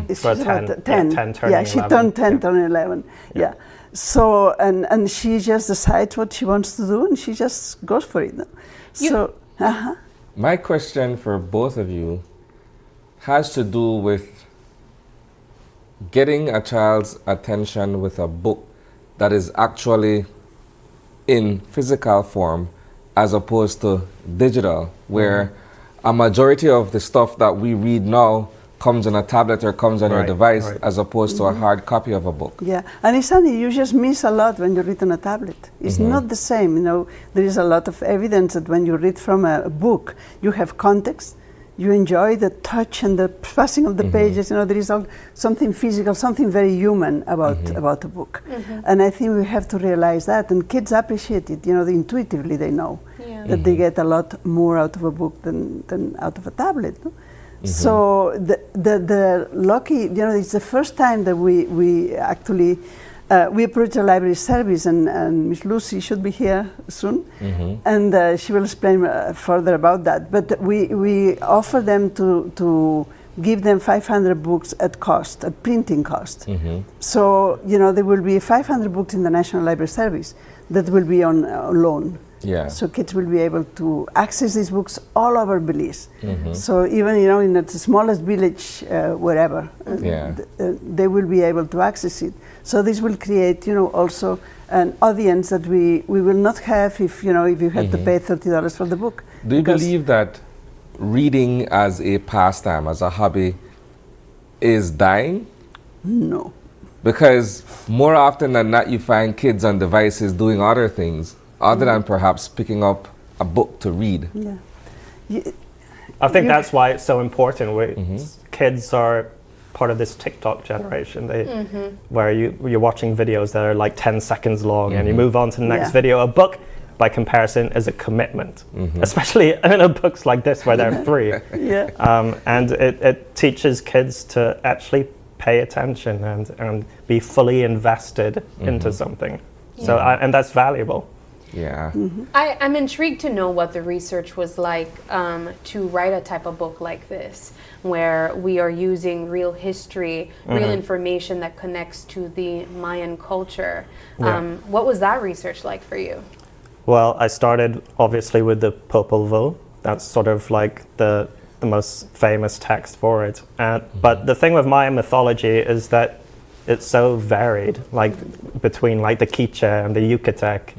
She's about 10. Yeah, she 11. turned 10, turned 11. Yeah. So, and she just decides what she wants to do, and she just goes for it. So, My question for both of you has to do with getting a child's attention with a book that is actually in physical form as opposed to digital, where a majority of the stuff that we read now comes on a tablet or comes on your device as opposed to a hard copy of a book. Yeah, and it's funny, you just miss a lot when you read on a tablet. It's not the same, there is a lot of evidence that when you read from a book, you have context, you enjoy the touch and the passing of the pages, there is something physical, something very human about a book. And I think we have to realize that, and kids appreciate it, intuitively they know that they get a lot more out of a book than out of a tablet. No? So the lucky, it's the first time that we actually we approached a library service, and Miss Lucy should be here soon, and she will explain further about that. But we offer them to give them 500 books at cost, at printing cost. So there will be 500 books in the National Library Service that will be on loan. Yeah. So kids will be able to access these books all over Belize. So even in the smallest village, wherever, they will be able to access it. So this will create, also an audience that we will not have if you had to pay $30 for the book. Do you believe that reading as a pastime, as a hobby, is dying? No. Because more often than not, you find kids on devices doing other things other than perhaps picking up a book to read. Yeah. I think that's why it's so important. Kids are part of this TikTok generation, where you're watching videos that are like 10 seconds long and you move on to the next video. A book, by comparison, is a commitment, especially in books like this where they're free. And it teaches kids to actually pay attention and be fully invested into something. So and that's valuable. Yeah. I'm intrigued to know what the research was like to write a type of book like this, where we are using real history, real information that connects to the Mayan culture. What was that research like for you? Well, I started obviously with the Popol Vuh, That's sort of like the most famous text for it. But the thing with Mayan mythology is that it's so varied, like between like the Quiche and the Yucatec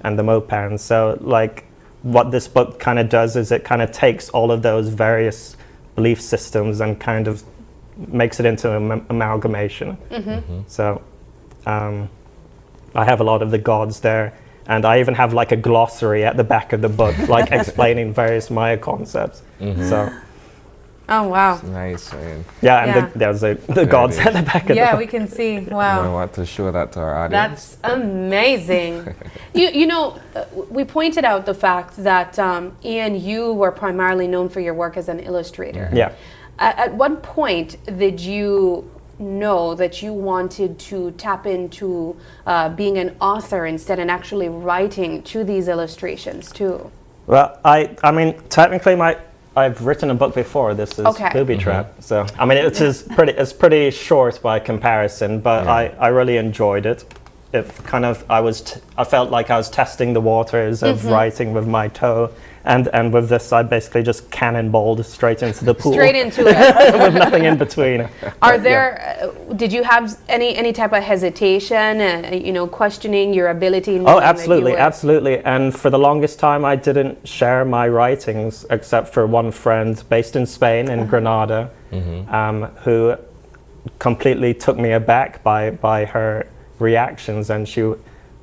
and the Mopan. So like what this book kind of does is it kind of takes all of those various belief systems and kind of makes it into an amalgamation. So I have a lot of the gods there, and I even have like a glossary at the back of the book, like explaining various Maya concepts. So. Oh wow! Nice. Man. Yeah, and there's the gods at the back of the book. Yeah, we can see. Wow. I want to show that to our audience. That's amazing. you know, we pointed out the fact that Ian, you were primarily known for your work as an illustrator. Yeah. At what point did you know that you wanted to tap into being an author instead and actually writing to these illustrations too? Well, I mean, technically I've written a book before. This is Booby Trap. So I mean, it's pretty short by comparison, but I really enjoyed it. It kind of I felt like I was testing the waters of writing with my toe, and with this I basically just cannonballed straight into the pool. Straight into it. With nothing in between. Are there? Did you have any type of hesitation? You know, questioning your ability? Oh, absolutely. And for the longest time, I didn't share my writings except for one friend based in Spain, in Granada, who completely took me aback by her reactions, and she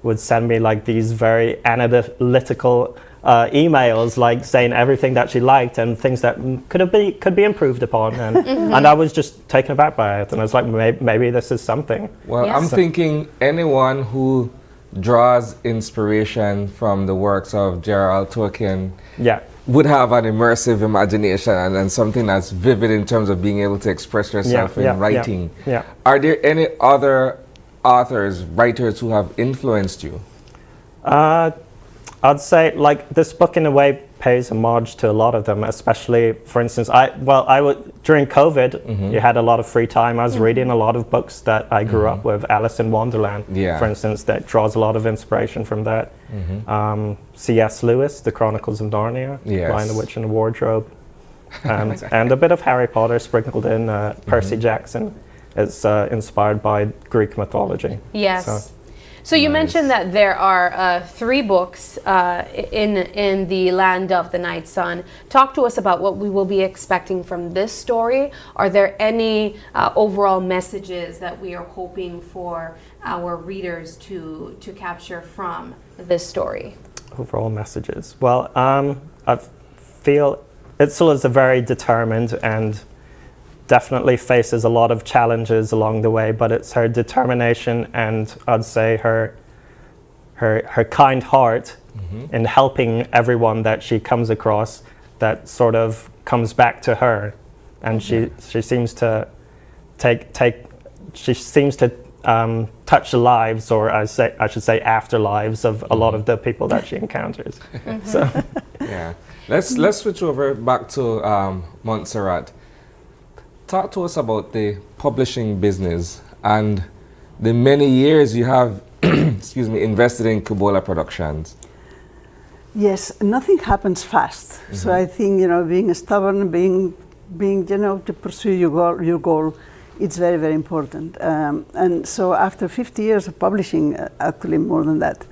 would send me like these very analytical emails, like saying everything that she liked and things that could be improved upon, and and I was just taken aback by it, and I was like, maybe this is something. Well, I'm thinking anyone who draws inspiration from the works of J.R.R. Tolkien would have an immersive imagination and something that's vivid in terms of being able to express yourself in writing. Are there any other authors, writers who have influenced you? I'd say like this book in a way pays homage to a lot of them, especially, for instance, during COVID, you had a lot of free time. I was reading a lot of books that I grew up with. Alice in Wonderland, for instance, that draws a lot of inspiration from that. C.S. Lewis, The Chronicles of Narnia, Lion, the Witch and the Wardrobe, and a bit of Harry Potter sprinkled in. Percy Jackson is inspired by Greek mythology. Yes. So you mentioned that there are 3 books in the Land of the Night Sun. Talk to us about what we will be expecting from this story. Are there any overall messages that we are hoping for our readers to capture from this story? Overall messages. Well, I feel Itzel is a very determined and definitely faces a lot of challenges along the way, but it's her determination and I'd say her kind heart in helping everyone that she comes across that sort of comes back to her, and she seems to touch the lives, or I should say afterlives of a lot of the people that she encounters. So let's switch over back to Montserrat. Talk to us about the publishing business and the many years you have invested in Kubola Productions. Yes, nothing happens fast. So I think, being stubborn, being to pursue your goal, it's very, very important. And so after 50 years of publishing, actually more than that,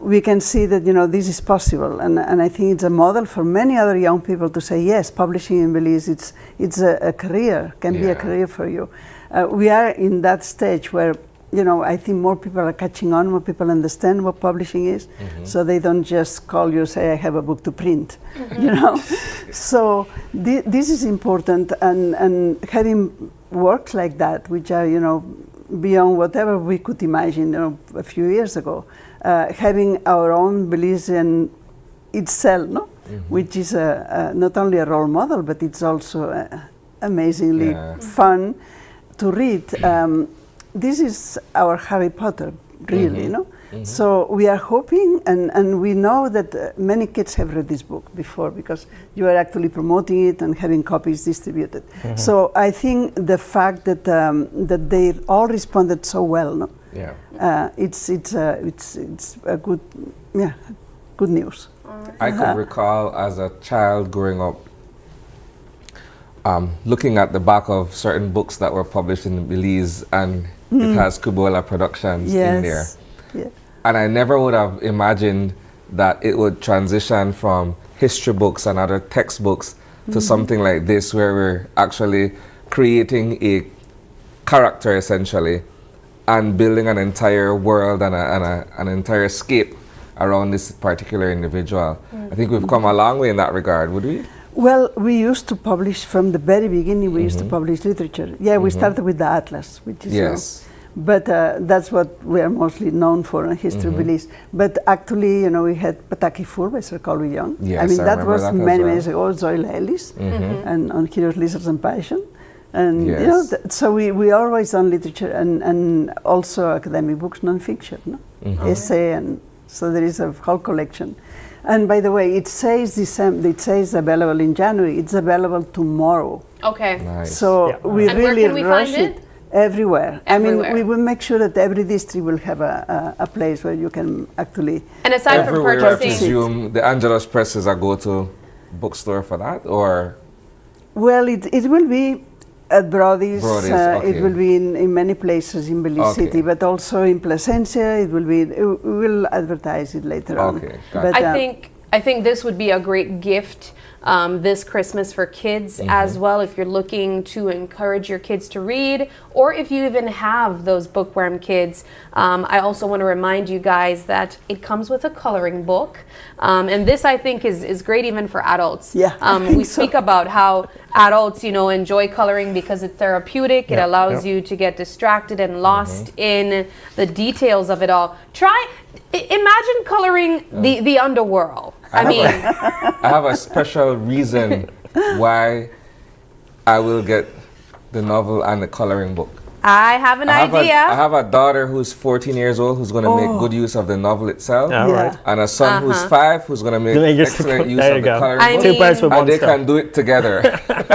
we can see that this is possible, and I think it's a model for many other young people to say, yes, publishing in Belize, it's a career, can be a career for you. We are in that stage where I think more people are catching on, more people understand what publishing is, so they don't just call you, say, I have a book to print, So this is important, and having works like that, which are beyond whatever we could imagine a few years ago. Having our own Belizean itself, which is not only a role model, but it's also amazingly fun to read. This is our Harry Potter, really, So we are hoping, and we know that many kids have read this book before, because you are actually promoting it and having copies distributed. So I think the fact that that they all responded so well, it's a good news. I could recall as a child growing up, looking at the back of certain books that were published in Belize, and it has Kubola Productions in there. Yeah. And I never would have imagined that it would transition from history books and other textbooks to something like this, where we're actually creating a character essentially and building an entire world and an entire scape around this particular individual. I think we've come a long way in that regard, would we? Well, we used to publish from the very beginning. We used to publish literature. Yeah, we started with the Atlas, which is yes. But that's what we are mostly known for in history Belize. But actually, we had Pataki Full by Sir Colby Young. Yes, I mean, that was that many well. years ago. Zoila Ellis, and on Curious Lizards and Passion. And Yes. so we always done literature and also academic books, non-fiction, essay, and so there is a whole collection. And by the way, it says available in January. It's available tomorrow. Okay. Nice. So we And where really can we rush find it? everywhere. Everywhere. I mean, we will make sure that every district will have a place where you can actually. And aside from Everywhere, I purchasing, presume the Angelus Press is a go-to bookstore for that, or? Well, it will be at Brody's. Brody's, okay. It will be in many places in Belize Okay. City, but also in Placencia. It will be. We will advertise it later on. Okay, got But, I think this would be a great gift this Christmas for kids as well, if you're looking to encourage your kids to read, or if you even have those bookworm kids. I also want to remind you guys that it comes with a coloring book, and this I think is great even for adults. Yeah, I we think so. speak about how adults, enjoy coloring because it's therapeutic. It allows you to get distracted and lost in the details of it all. Imagine coloring the underworld. I have a special reason why I will get the novel and the coloring book. I have an idea. I have a daughter who's 14 years old who's going to make good use of the novel itself. Right. And a son who's 5 who's going to make excellent use there of you the go. coloring book. Two birds with one And they stone. can do it together.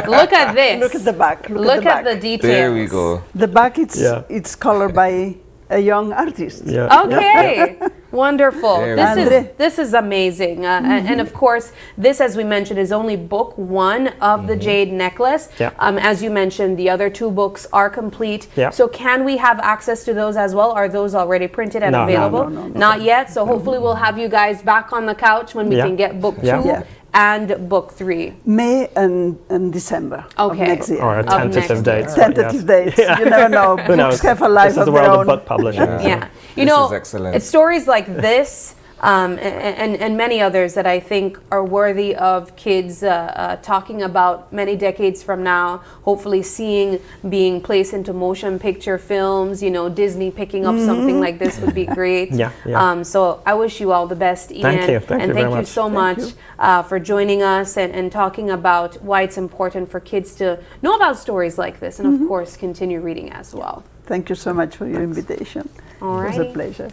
Look at this. Look at the back. Look at the details. There we go. The back, it's colored by a young artist. Yeah. Okay. Wonderful. There we This is amazing. And of course, this, as we mentioned, is only book 1 of the Jade Necklace. Yeah. As you mentioned, the other 2 books are complete. Yeah. So can we have access to those as well? Are those already printed and available? No. Not yet. So hopefully we'll have you guys back on the couch when we can get book 2 and book 3. May and December of next year. Or a tentative date. Tentative dates. You never know. Who knows? Books have a life This is of the their world own. of book publishing. Yeah. This is excellent. It's stories like this and many others that I think are worthy of kids talking about many decades from now, hopefully seeing being placed into motion picture films. Disney picking up something like this would be great. So I wish you all the best, Ian. Thank you. Thank you very you much. so much for joining us and talking about why it's important for kids to know about stories like this and, of course, continue reading as well. Thank you so much for your invitation. All It was a righty. pleasure.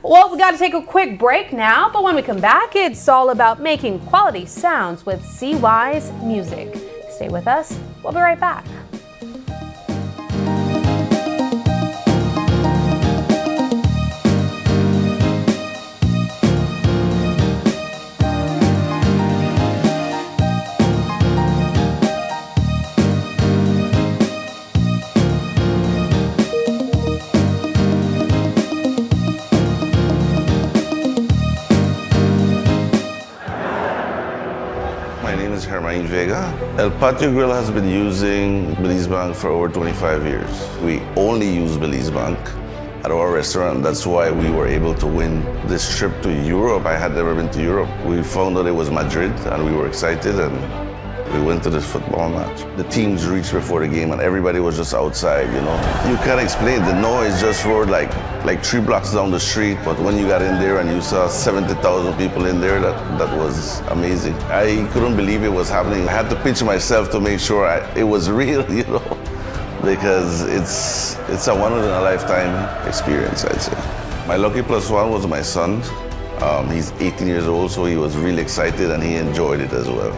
Well, we got to take a quick break now, but when we come back, it's all about making quality sounds with CY's music. Stay with us. We'll be right back. My name is Hermine Vega. El Patio Grill has been using Belize Bank for over 25 years. We only use Belize Bank at our restaurant. That's why we were able to win this trip to Europe. I had never been to Europe. We found out it was Madrid and we were excited and we went to this football match. The teams reached before the game and everybody was just outside, You can't explain. The noise just roared like 3 blocks down the street, but when you got in there and you saw 70,000 people in there, that was amazing. I couldn't believe it was happening. I had to pinch myself to make sure it was real, because it's a one-in-a-lifetime experience, I'd say. My lucky plus one was my son. He's 18 years old, so he was really excited and he enjoyed it as well.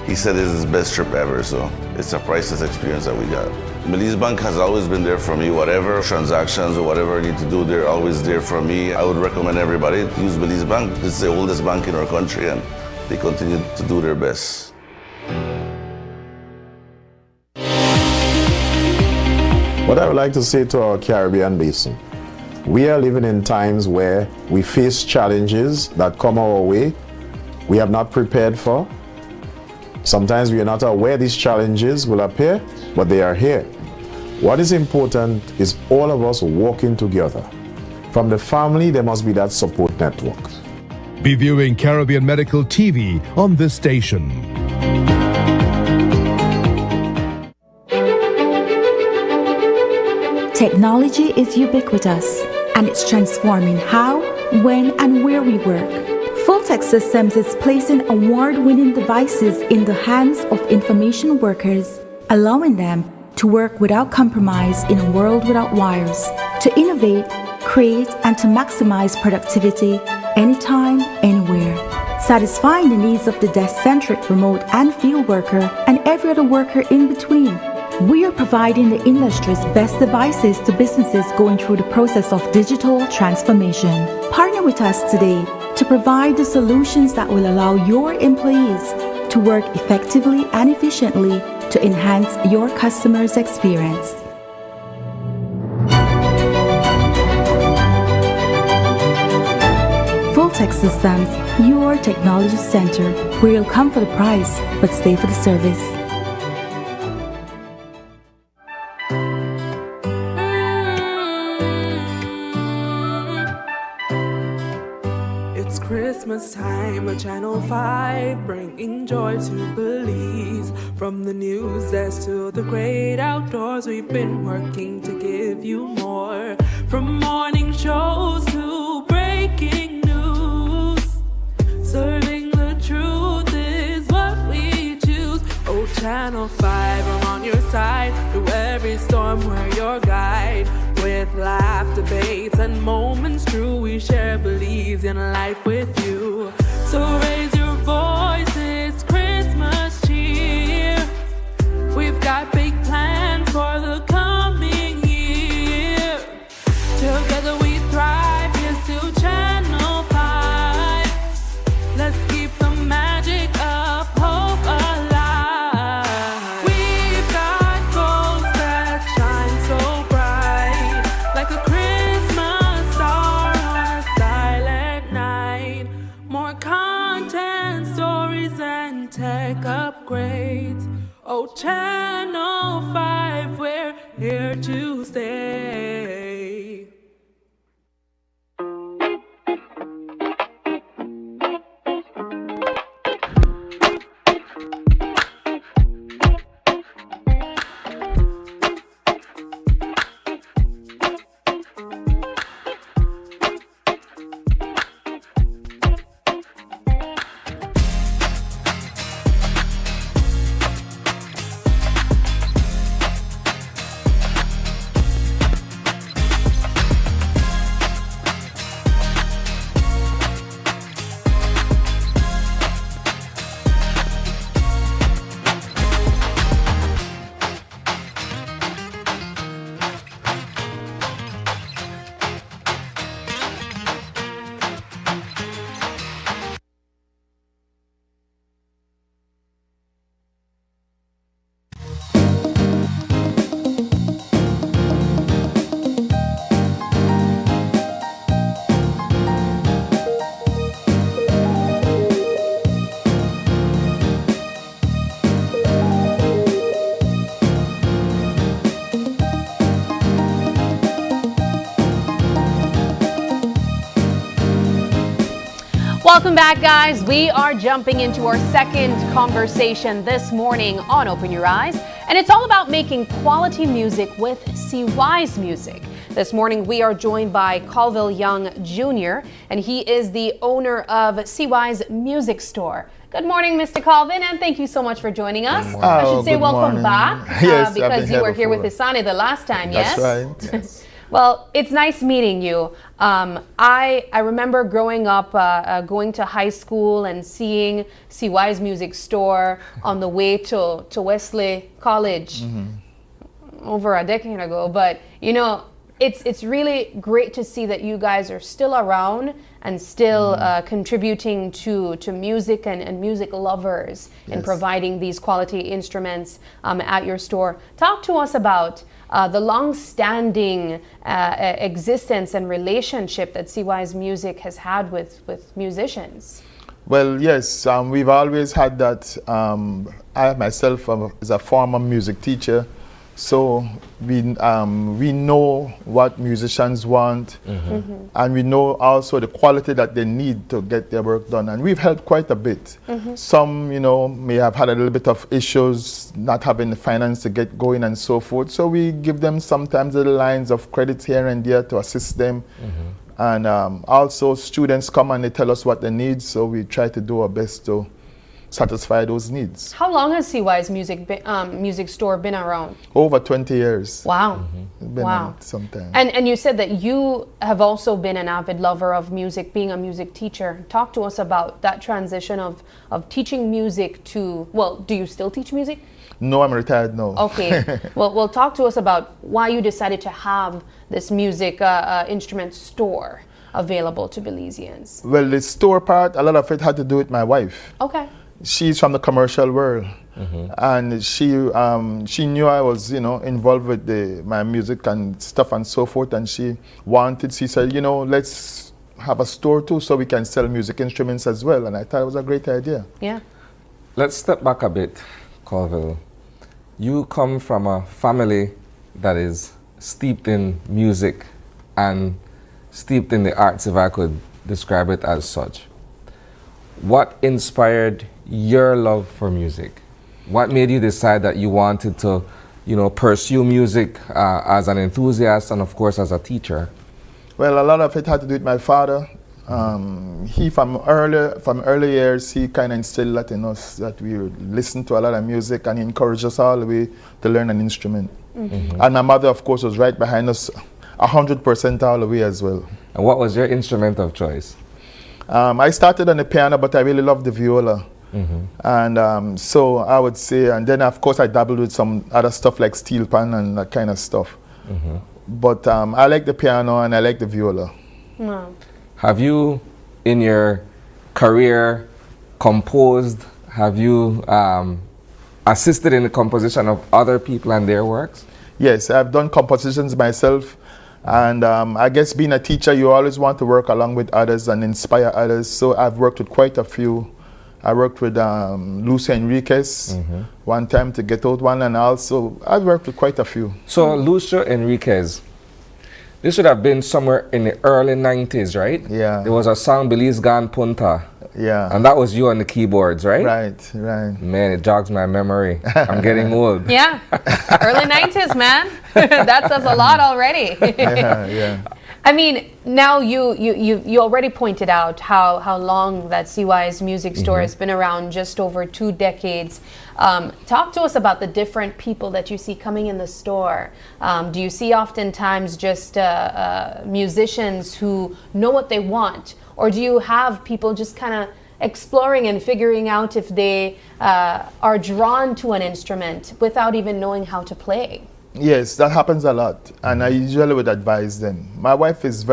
He said it's his best trip ever, so it's a priceless experience that we got. Belize Bank has always been there for me. Whatever transactions or whatever I need to do, they're always there for me. I would recommend everybody to use Belize Bank. It's the oldest bank in our country and they continue to do their best. What I would like to say to our Caribbean basin, we are living in times where we face challenges that come our way we have not prepared for. Sometimes we are not aware these challenges will appear, but they are here. What is important is all of us working together. From the family, there must be that support network. Be viewing Caribbean Medical TV on this station. Technology is ubiquitous, and it's transforming how, when, and where we work. Fulltech Systems is placing award-winning devices in the hands of information workers, allowing them to work without compromise in a world without wires, to innovate, create, and to maximize productivity anytime, anywhere, satisfying the needs of the desk-centric remote and field worker and every other worker in between. We are providing the industry's best devices to businesses going through the process of digital transformation. Partner with us today to provide the solutions that will allow your employees to work effectively and efficiently to enhance your customers' experience. Fulltech Systems, your technology center, where you'll come for the price but stay for the service. It's Christmas time, a Channel 5 bringing joy to Belize. From the news desk to the great outdoors, we've been working to give you more. From morning shows to breaking news, serving the truth is what we choose. Oh, Channel 5, I'm on your side. Through every storm, we're your guide. With laugh, debates, and moments true, we share Belize in life with you. So raise your voice, it's Christmas cheer. We've got big plans for the coming year. Together we thrive, here's to Channel 5. Let's keep the magic of hope alive. We've got goals that shine so bright, like a Christmas star on a silent night. More content, stories, and tech upgrades. Oh, Channel 5, we're here to stay. Welcome back, guys. We are jumping into our second conversation this morning on Open Your Eyes, and it's all about making quality music with CY's Music. This morning, we are joined by Colville Young Jr., and he is the owner of CY's Music Store. Good morning, Mr. Colvin, and thank you so much for joining us. I should say welcome back, Yes, because you were here with Isani the last time, yes? That's right, yes. Well, it's nice meeting you. I remember growing up, going to high school and seeing CY's Music Store on the way to Wesley College over a decade ago. But, you know, it's really great to see that you guys are still around and still contributing to music and music lovers and Yes. providing these quality instruments at your store. Talk to us about the long-standing existence and relationship that CY's Music has had with musicians. Well, yes, we've always had that. I myself is a former music teacher, so we know what musicians want, and we know also the quality that they need to get their work done, and we've helped quite a bit. Some, may have had a little bit of issues, not having the finance to get going and so forth, so we give them sometimes little lines of credit here and there to assist them. And also students come and they tell us what they need, so we try to do our best to satisfy those needs. How long has CY's music store been around? Over 20 years. Wow. Been Wow. on it sometime. And you said that you have also been an avid lover of music, being a music teacher. Talk to us about that transition of teaching music to, well, do you still teach music? No, I'm retired now. Okay. Well, talk to us about why you decided to have this music instrument store available to Belizeans. Well, the store part, a lot of it had to do with my wife. Okay. She's from the commercial world, and she knew I was, involved with my music and stuff and so forth, and she said, let's have a store too so we can sell music instruments as well, and I thought it was a great idea. Yeah. Let's step back a bit, Colville. You come from a family that is steeped in music and steeped in the arts, if I could describe it as such. What inspired your love for music? What made you decide that you wanted to, pursue music as an enthusiast and of course as a teacher? Well, a lot of it had to do with my father. He from early years, he kind of instilled that in us, that we would listen to a lot of music, and he encouraged us all the way to learn an instrument. And my mother, of course, was right behind us 100% all the way as well. And what was your instrument of choice? I started on the piano, but I really loved the viola. And so I would say, and then of course I dabbled with some other stuff like steel pan and that kind of stuff. But I like the piano and I like the viola. Wow. Have you, in your career, composed? Have you assisted in the composition of other people and their works? Yes, I've done compositions myself. And I guess being a teacher, you always want to work along with others and inspire others. So I've worked with quite a few. I worked with Lucia Enriquez one time to get out one, and also I've worked with quite a few. So Lucia Enriquez, this should have been somewhere in the early 90s, right? Yeah. There was a song, Belize Gan Punta. Yeah. And that was you on the keyboards, right? Right. Man, it jogs my memory. I'm getting old. Yeah. Early 90s, man. That says a lot already. Yeah. I mean, now you already pointed out how long that CY's Music Store has been around, just over 2 decades. Talk to us about the different people that you see coming in the store. Do you see oftentimes just musicians who know what they want, or do you have people just kind of exploring and figuring out if they are drawn to an instrument without even knowing how to play? Yes, that happens a lot, and I usually would advise them. My wife has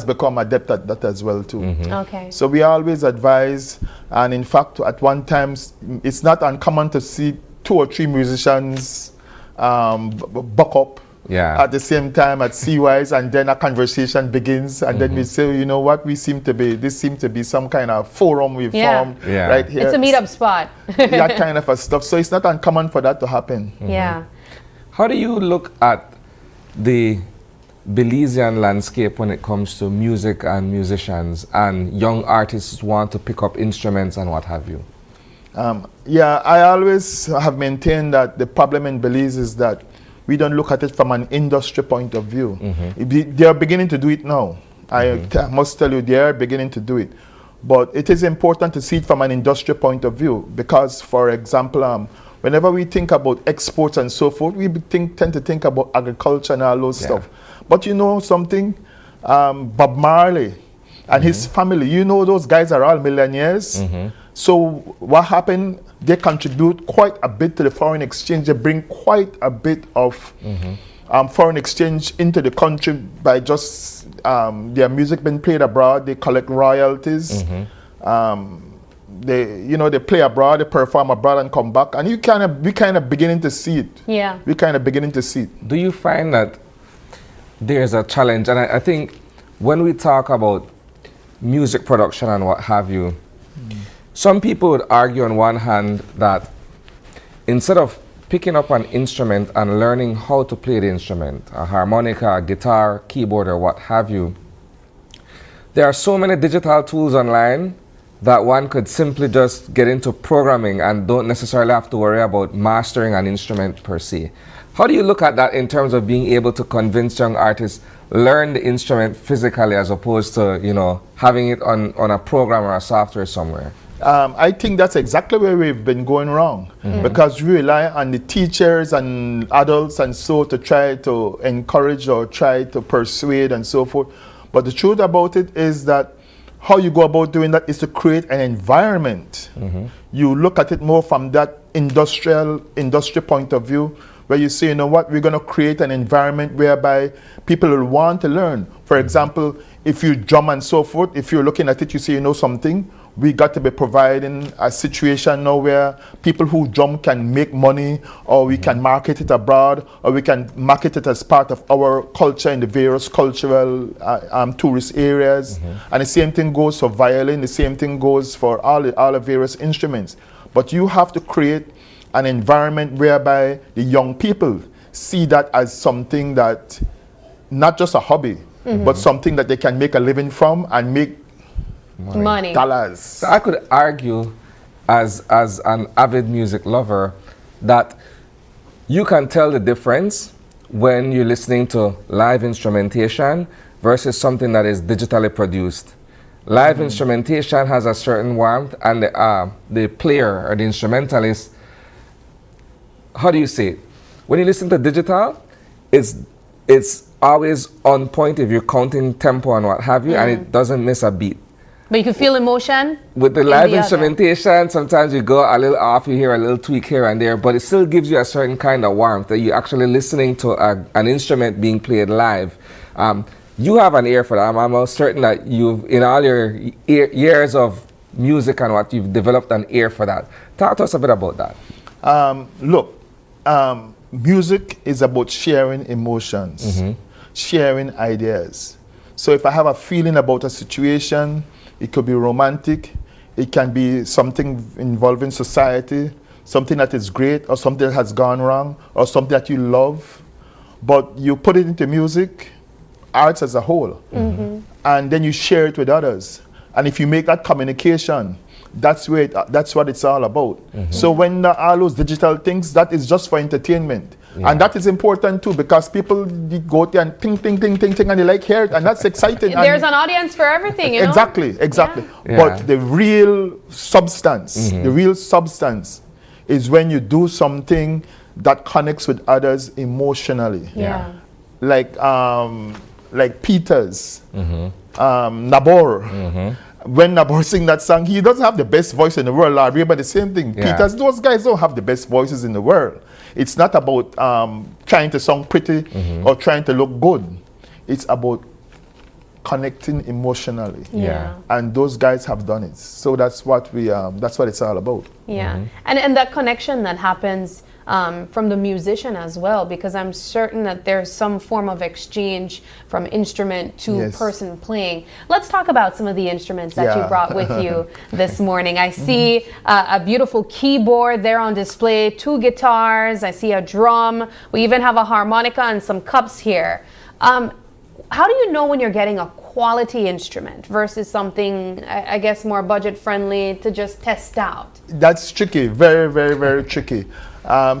become adept at that as well too. Okay. So we always advise, and in fact, at one time, it's not uncommon to see 2 or 3 musicians buck up at the same time at CY's, and then a conversation begins, and then we say, you know what, this seems to be some kind of forum we've formed right here. It's a meetup spot. That kind of stuff. So it's not uncommon for that to happen. Yeah. How do you look at the Belizean landscape when it comes to music and musicians and young artists who want to pick up instruments and what have you? Yeah, I always have maintained that the problem in Belize is that we don't look at it from an industry point of view. They are beginning to do it now. I must tell you, they are beginning to do it. But it is important to see it from an industry point of view because, for example, whenever we think about exports and so forth, we tend to think about agriculture and all those stuff. But you know something? Bob Marley and his family, those guys are all millionaires. So what happened? They contribute quite a bit to the foreign exchange. They bring quite a bit of foreign exchange into the country by just their music being played abroad. They collect royalties. They play abroad, they perform abroad and come back, and we kind of beginning to see it. Yeah. We kind of beginning to see it. Do you find that there's a challenge? And I think when we talk about music production and what have you, some people would argue on one hand that instead of picking up an instrument and learning how to play the instrument, a harmonica, a guitar, keyboard, or what have you, there are so many digital tools online that one could simply just get into programming and don't necessarily have to worry about mastering an instrument per se. How do you look at that in terms of being able to convince young artists learn the instrument physically as opposed to, having it on a program or a software somewhere? I think that's exactly where we've been going wrong, because we rely on the teachers and adults and so to try to encourage or try to persuade and so forth. But the truth about it is that how you go about doing that is to create an environment. You look at it more from that industry point of view, where you say, you know what, we're going to create an environment whereby people will want to learn. For example, if you drum and so forth, if you're looking at it, you say you know something, we got to be providing a situation now where people who drum can make money, or we can market it abroad, or we can market it as part of our culture in the various cultural tourist areas. And the same thing goes for violin, the same thing goes for all the various instruments. But you have to create an environment whereby the young people see that as something that, not just a hobby, but something that they can make a living from and make money. Dollars. So I could argue as an avid music lover that you can tell the difference when you're listening to live instrumentation versus something that is digitally produced. Live instrumentation has a certain warmth, and the player or the instrumentalist, how do you say it? When you listen to digital, it's always on point if you're counting tempo and what have you, and it doesn't miss a beat. But you can feel emotion. With the live instrumentation, sometimes you go a little off, you hear a little tweak here and there, but it still gives you a certain kind of warmth that you're actually listening to an instrument being played live. You have an ear for that. I'm almost certain that you've, in all your years of music and what, you've developed an ear for that. Talk to us a bit about that. Look, music is about sharing emotions, sharing ideas. So if I have a feeling about a situation, it could be romantic, it can be something involving society, something that is great or something that has gone wrong or something that you love, but you put it into music, arts as a whole, and then you share it with others. And if you make that communication, that's what it's all about. So when all those digital things, that is just for entertainment. And that is important too, because people go there and ting, ting, ting, ting, ting, and they like hear it, and that's exciting. There's an audience for everything, you know? Exactly. Yeah. But the real substance, is when you do something that connects with others emotionally. Like Peters, Nabor. When Nabor sing that song, he doesn't have the best voice in the world, Larry, but the same thing. Peters, those guys don't have the best voices in the world. It's not about trying to sound pretty or trying to look good. It's about connecting emotionally. And those guys have done it. So that's what it's all about. And that connection that happens from the musician as well, because I'm certain that there's some form of exchange from instrument to person playing. Let's talk about some of the instruments that you brought with you this morning. I see a beautiful keyboard there on display, 2 guitars, I see a drum, we even have a harmonica and some cups here. How do you know when you're getting a quality instrument versus something, I guess, more budget friendly to just test out? That's tricky, very, very, very tricky.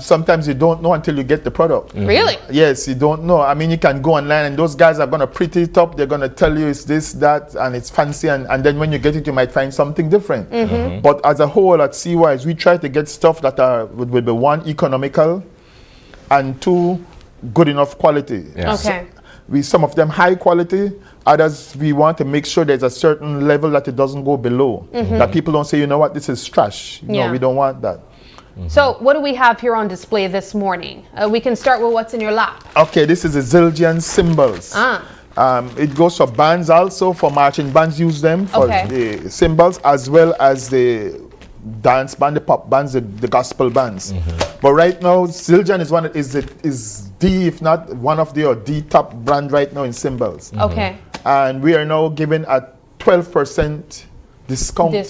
Sometimes you don't know until you get the product. Really? Yes, you don't know. I mean, you can go online and those guys are going to pretty it up. They're going to tell you it's this, that, and it's fancy. And then when you get it, you might find something different. But as a whole, at CWise, we try to get stuff that would be 1, economical, and 2, good enough quality. Okay. So some of them high quality, others we want to make sure there's a certain level that it doesn't go below. That people don't say, you know what, this is trash. No, we don't want that. So what do we have here on display this morning? We can start with what's in your lap. Okay, this is the Zildjian cymbals. It goes for bands also, for marching bands use them for the cymbals, as well as the dance band, the pop bands, the gospel bands. But right now, Zildjian is the, if not one of the top brand right now in cymbals. Okay. And we are now giving a 12% discount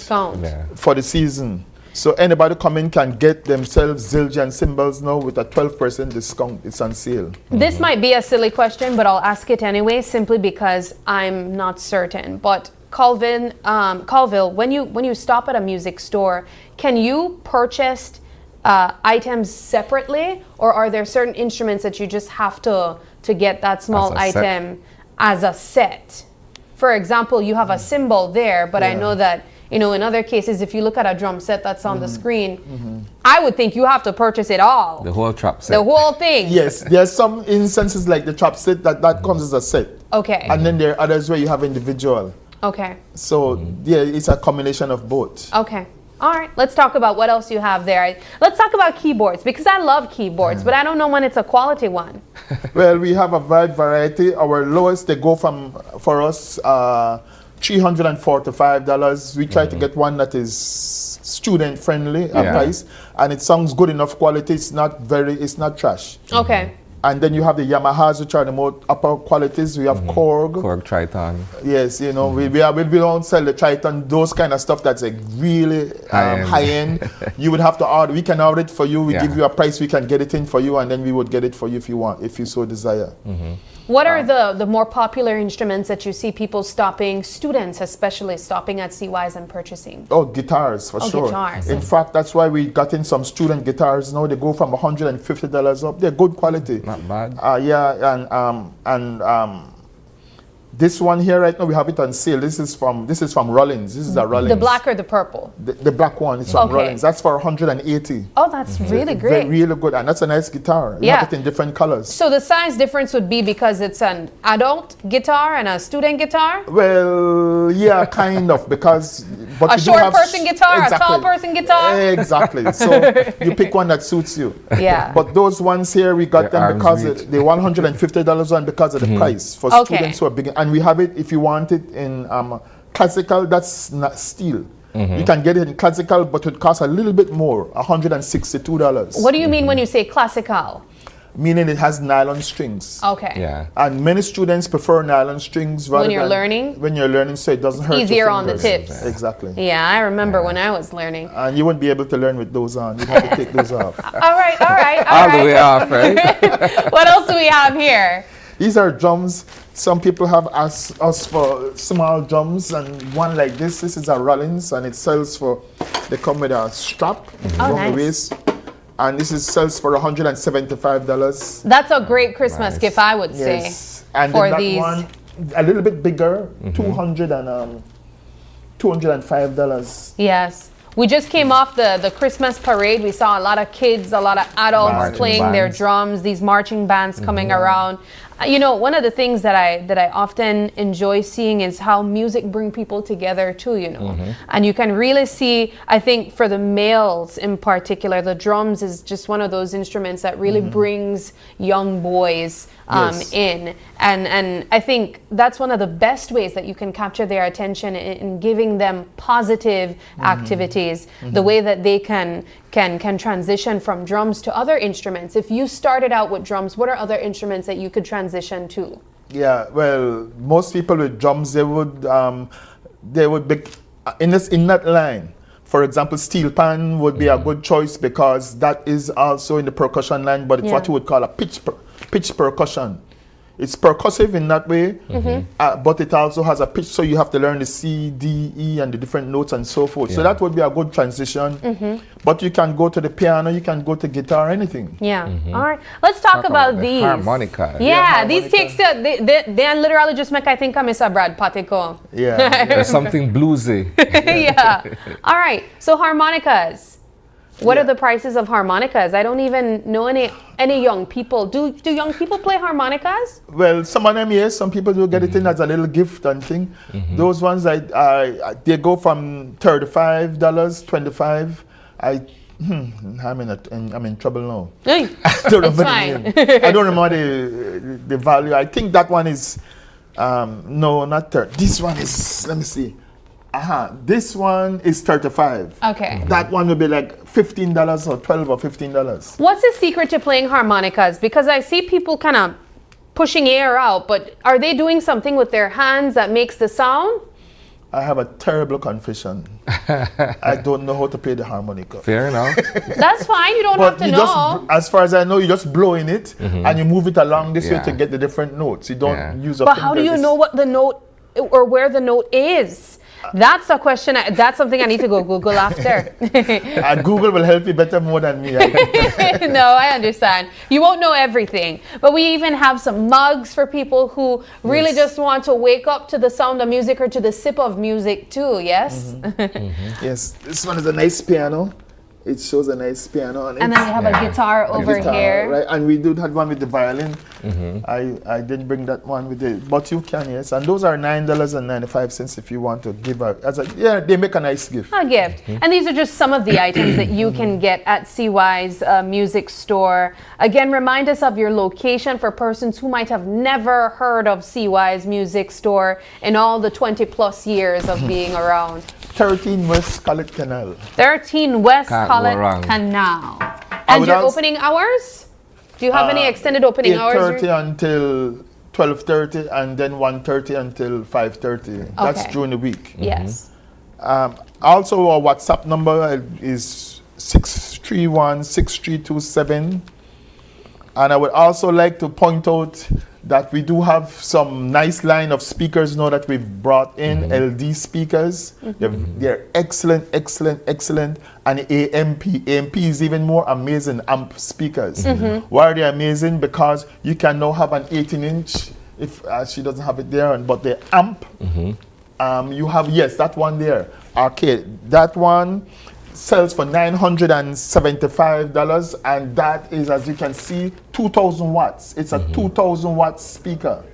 for the season. So anybody come in can get themselves Zildjian cymbals now with a 12% discount. It's on sale. This might be a silly question, but I'll ask it anyway, simply because I'm not certain. But Colville, when you stop at a music store, can you purchase items separately, or are there certain instruments that you just have to get that small item as a set? For example, you have a cymbal there, but I know that, you know, in other cases, if you look at a drum set that's on the screen, I would think you have to purchase it all. The whole trap set. The whole thing. Yes, there's some instances like the trap set that comes as a set. Okay. And then there are others where you have individual. Okay. So yeah, it's a combination of both. Okay. All right. Let's talk about what else you have there. Let's talk about keyboards, because I love keyboards, but I don't know when it's a quality one. Well, we have a wide variety. Our lowest, they go from, for us, $345. We try to get one that is student friendly price, and it sounds good enough quality. It's not trash. Okay. And then you have the Yamahas, which are the more upper qualities. We have Korg, Triton. Yes, you know, we don't sell the Triton, those kind of stuff that's like really high end. You would have to order. We can order it for you. We give you a price. We can get it in for you, and then we would get it for you if you want, if you so desire. What are the more popular instruments that you see people stopping, students especially stopping at CYs and purchasing? Oh, guitars, for sure. Guitars. In fact, that's why we got in some student guitars now. They go from $150 up. They're good quality. Not bad. This one here right now, we have it on sale. This is from Rollins. This is a Rollins. The black or the purple? The black one is from Rollins. That's for $180. Oh, that's really great. Really good, and that's a nice guitar. You have it in different colors. So the size difference would be because it's an adult guitar and a student guitar? Well, yeah, kind of, because a short person guitar, a tall person guitar? Exactly. So you pick one that suits you. Yeah. But those ones here, we got them because the $150 one because of the price for students who are big. And we have it, if you want it in classical, that's not steel. You can get it in classical, but it costs a little bit more, $162. What do you mean when you say classical? Meaning it has nylon strings. Okay. Yeah. And many students prefer nylon strings rather when you're learning? When you're learning, so it doesn't hurt easier your on the fingers. tips. Exactly. Yeah, I remember when I was learning. And you wouldn't be able to learn with those on. You'd have to take those off. All right. All the way off, right? What else do we have here? These are drums. Some people have asked us for small drums, and one like this. This is a Rollins, and it sells for, they come with a strap around the waist. And this sells for $175. That's a great Christmas gift, I would say. Yes. And for the black these one, a little bit bigger, $205. Yes. We just came off the Christmas parade. We saw a lot of kids, a lot of adults playing their drums, these marching bands coming around. You know, one of the things that I often enjoy seeing is how music bring people together too, you know. And you can really see, I think for the males in particular, the drums is just one of those instruments that really brings young boys in. And I think that's one of the best ways that you can capture their attention in giving them positive activities, the way that they can transition from drums to other instruments. If you started out with drums, what are other instruments that you could transition to? Yeah, well, most people with drums, they would be in that line. For example, steel pan would be a good choice because that is also in the percussion line, but it's what you would call a pitch percussion. It's percussive in that way, but it also has a pitch, so you have to learn the C, D, E, and the different notes and so forth. So that would be a good transition. But you can go to the piano, you can go to guitar, anything. Yeah. All right. Let's talk about these. Harmonica. Yeah, these takes they literally just make I think of Mr. Brad Patico. Yeah. There's something bluesy. Yeah. All right. So harmonicas. What are the prices of harmonicas? I don't even know any young people. Do young people play harmonicas? Well, some of them, yes. Some people do get it in as a little gift and thing. Those ones, they go from $35, $25. I'm in trouble now. Hey, I don't remember it's the fine. name. I don't remember the value. I think that one is no, not 30. This one is, let me see. This one is 35. Okay. That one will be like $15 or $12 or $15. What's the secret to playing harmonicas? Because I see people kind of pushing air out, but are they doing something with their hands that makes the sound? I have a terrible confession. I don't know how to play the harmonica. Fair enough. That's fine. You don't have to know. As far as I know, you just blow in it and you move it along this way to get the different notes. You don't use a But how do you know what the note or where the note is? That's a question. That's something I need to go Google after. Google will help you better more than me. No, I understand. You won't know everything. But we even have some mugs for people who really just want to wake up to the sound of music or to the sip of music too, yes? Yes, this one is a nice piano. It shows a nice piano on it. And then we have a guitar over here. Right, and we do have one with the violin. I didn't bring that one with it, but you can, yes. And those are $9.95 if you want to give out. They make a nice gift. A gift. And these are just some of the items that you can get at CY's music store. Again, remind us of your location for persons who might have never heard of CY's music store in all the 20 plus years of being around. 13 West College Canal. 13 West Can't go College wrong. Canal. And your opening hours? Do you have any extended opening hours? 8:30 until 12:30 and then 1:30 until 5:30. That's Okay. during the week. Yes. Also, our WhatsApp number is 631-6327. And I would also like to point out that we do have some nice line of speakers now that we've brought in, LD speakers. They're excellent, excellent, excellent. And AMP. AMP is even more amazing amp speakers. Why are they amazing? Because you can now have an 18-inch, if she doesn't have it there, but the amp, you have, yes, that one there, arcade. That one sells for $975, and that is, as you can see, 2,000 watts. It's a 2,000 watt speaker.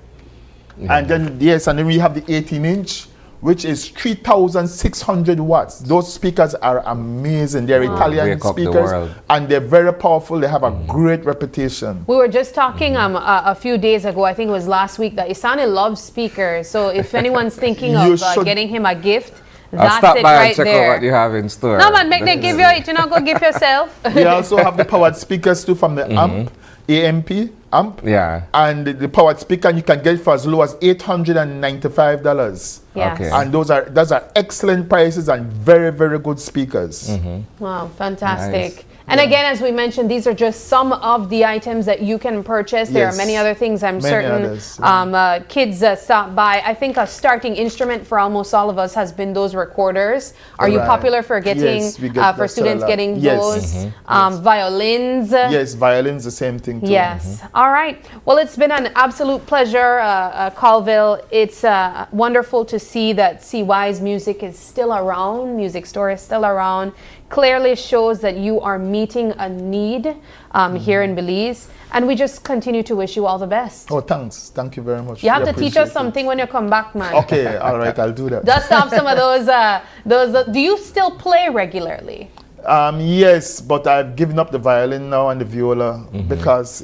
And then, yes, and then we have the 18-inch, which is 3,600 watts. Those speakers are amazing. They're Italian Wake up the speakers, world. and they're very powerful. They have a great reputation. We were just talking a few days ago, I think it was last week, that Isani loves speakers. So if anyone's thinking of getting him a gift, I'll that's stop it by right and check there. out what you have in store. No man, make them give you it. You not go give yourself. We also have the powered speakers too from the amp, AMP amp. Yeah. And the powered speaker you can get for as low as $895. Yes. Okay. And those are excellent prices and very, very good speakers. Wow, fantastic. Nice. And again, as we mentioned, these are just some of the items that you can purchase. There are Yes. many other things I'm Many certain others, kids stop by. I think a starting instrument for almost all of us has been those recorders. Are you Right. popular for getting, Yes, we get for that students a lot. getting Yes. those? Violins? Yes, violins, the same thing too. Yes. All right. Well, it's been an absolute pleasure, Colville. It's wonderful to see that CY's music is still around, music store is still around. Clearly shows that you are meeting a need here in Belize. And we just continue to wish you all the best. Oh, thanks. Thank you very much. You have We to teach appreciate us something when you come back, man. Okay, all right, I'll do that. Dust off some of those. Do you still play regularly? Yes, but I've given up the violin now and the viola because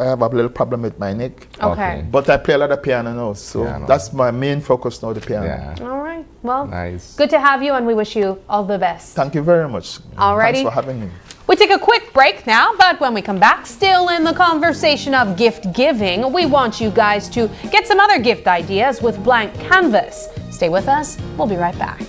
I have a little problem with my neck. Okay. But I play a lot of piano now, so that's my main focus now, the piano. All right. Well, Nice. good to have you, and we wish you all the best. Thank you very much. Alrighty. Thanks for having me. We take a quick break now, but when we come back, still in the conversation of gift giving, we want you guys to get some other gift ideas with Blank Canvas. Stay with us. We'll be right back.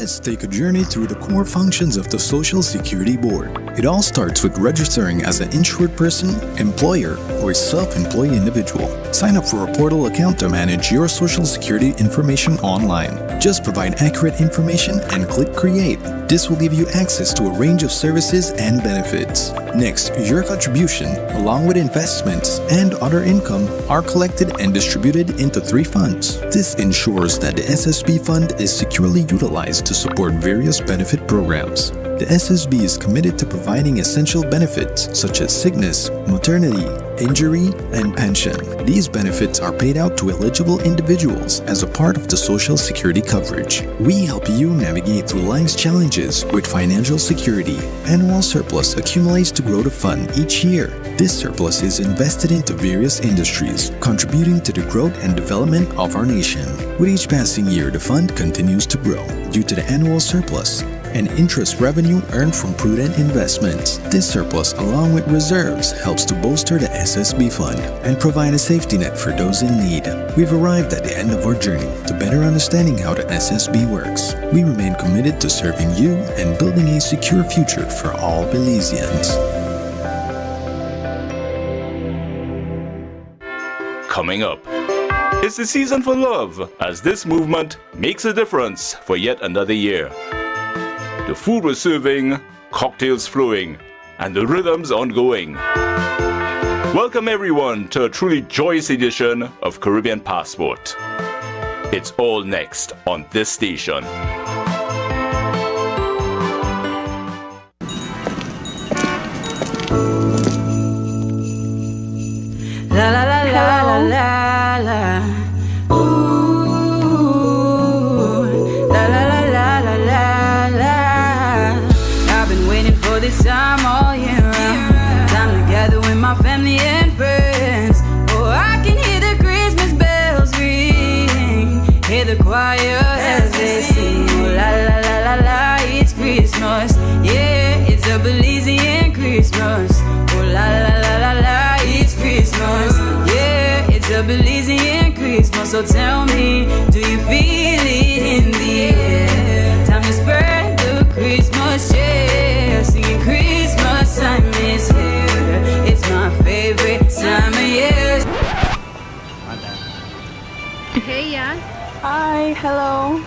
Let's take a journey through the core functions of the Social Security Board. It all starts with registering as an insured person, employer, or self-employed individual. Sign up for a portal account to manage your Social Security information online. Just provide accurate information and click Create. This will give you access to a range of services and benefits. Next, your contribution, along with investments and other income, are collected and distributed into 3 funds. This ensures that the SSB fund is securely utilized to support various benefit programs. The SSB is committed to providing essential benefits such as sickness, maternity, injury, and pension. These benefits are paid out to eligible individuals as a part of the Social Security coverage. We help you navigate through life's challenges with financial security. Annual surplus accumulates to grow the fund each year. This surplus is invested into various industries, contributing to the growth and development of our nation. With each passing year, the fund continues to grow due to the annual surplus and interest revenue earned from prudent investments. This surplus, along with reserves, helps to bolster the SSB fund and provide a safety net for those in need. We've arrived at the end of our journey to better understanding how the SSB works. We remain committed to serving you and building a secure future for all Belizeans. Coming up, it's the season for love as this movement makes a difference for yet another year. The food we're serving, cocktails flowing, and the rhythms ongoing. Welcome everyone to a truly joyous edition of Caribbean Passport. It's all next on this station. La la la la la la la. This time all year round, time to gather with my family and friends. Oh, I can hear the Christmas bells ring, hear the choir as they sing. Oh, la la la la la, it's Christmas. Yeah, it's a Belizean Christmas. Oh, la la la la la, it's Christmas. Yeah, it's a Belizean Christmas. So tell me, do you feel it in the air? Time to spread the Christmas cheer, singing Christmas time is here. It's my favorite time of year. Hey, yeah. Hi, hello.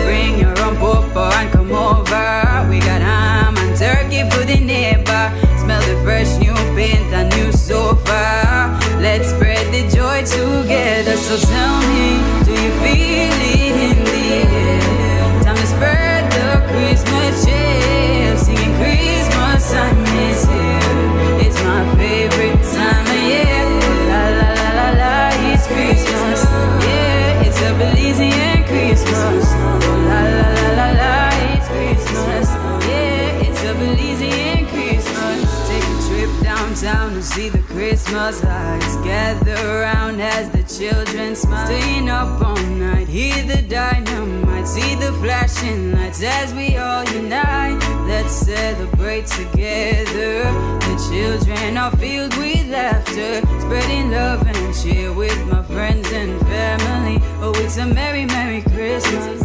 Bring your own papa and come over. We got ham and turkey for the neighbor. Smell the fresh new paint and new sofa. Let's spread the joy together. So tell me, do you feel it in the air? Time to spread the Christmas cheer, singing Christmas time is here. It's my favorite time of year. La la la la la, it's Christmas. Yeah, it's a Belizean Christmas. Oh, la la la la la, it's Christmas. Yeah, it's a Belizean Christmas. Take a trip downtown to see the Christmas lights. Gather around as the children smile. Staying up all night, hear the dynamite, see the flashing lights as we all unite. Let's celebrate together. The children are filled with laughter, spreading love and cheer with my friends and family. Oh, it's a merry, merry Christmas.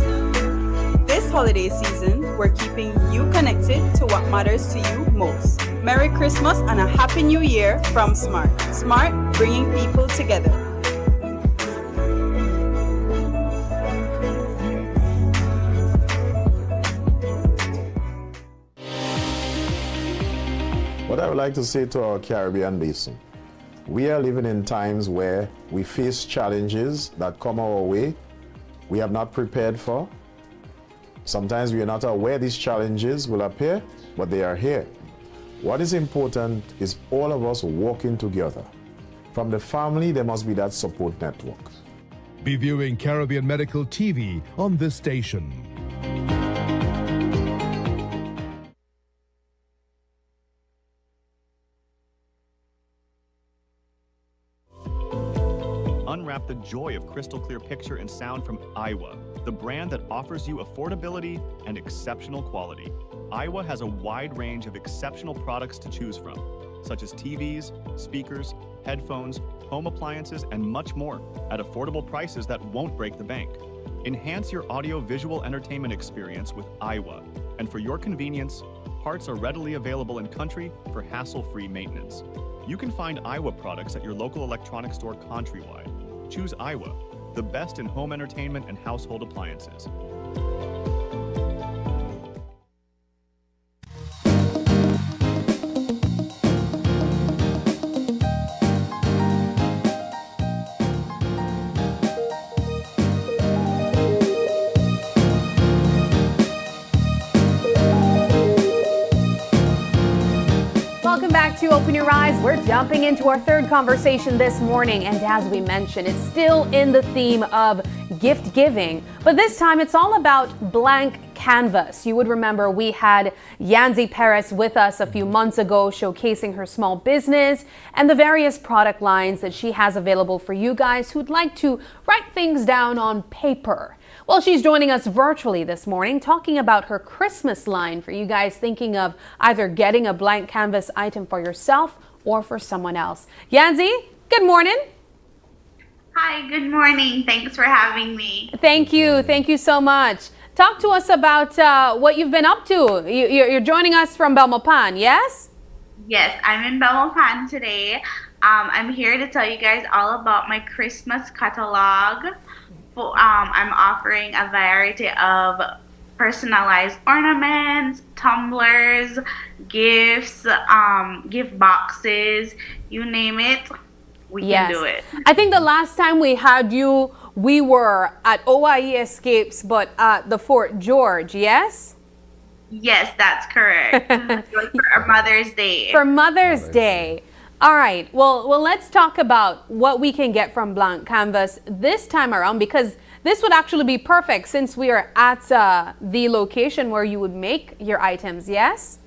This holiday season, we're keeping you connected to what matters to you most. Merry Christmas and a Happy New Year from Smart. Smart, bringing people together. What I would like to say to our Caribbean basin, we are living in times where we face challenges that come our way we have not prepared for. Sometimes we are not aware these challenges will appear, but they are here. What is important is all of us working together. From the family, there must be that support network. Be viewing Caribbean Medical TV on this station. Unwrap the joy of crystal clear picture and sound from Iowa, the brand that offers you affordability and exceptional quality. Iowa has a wide range of exceptional products to choose from, such as TVs, speakers, headphones, home appliances, and much more at affordable prices that won't break the bank. Enhance your audio-visual entertainment experience with Iowa. And for your convenience, parts are readily available in country for hassle-free maintenance. You can find Iowa products at your local electronics store countrywide. Choose Iowa, the best in home entertainment and household appliances. Welcome back to Open Your Eyes. We're jumping into our third conversation this morning, and as we mentioned, it's still in the theme of gift giving, but this time it's all about blank canvas. You would remember we had Yanzi Perez with us a few months ago showcasing her small business and the various product lines that she has available for you guys who'd like to write things down on paper. Well, she's joining us virtually this morning talking about her Christmas line for you guys thinking of either getting a blank canvas item for yourself or for someone else. Yanzi, good morning. Hi, good morning. Thanks for having me. Thank you. Thank you so much. Talk to us about what you've been up to. You're joining us from Belmopan, yes? Yes, I'm in Belmopan today. I'm here to tell you guys all about my Christmas catalog. I'm offering a variety of personalized ornaments, tumblers, gifts, gift boxes, you name it, we can do it. I think the last time we had you, we were at OIE Escapes, but at the Fort George, yes? Yes, that's correct. For Mother's Day. For Mother's Day. All right, well, let's talk about what we can get from Blank Canvas this time around, because this would actually be perfect since we are at the location where you would make your items, yes?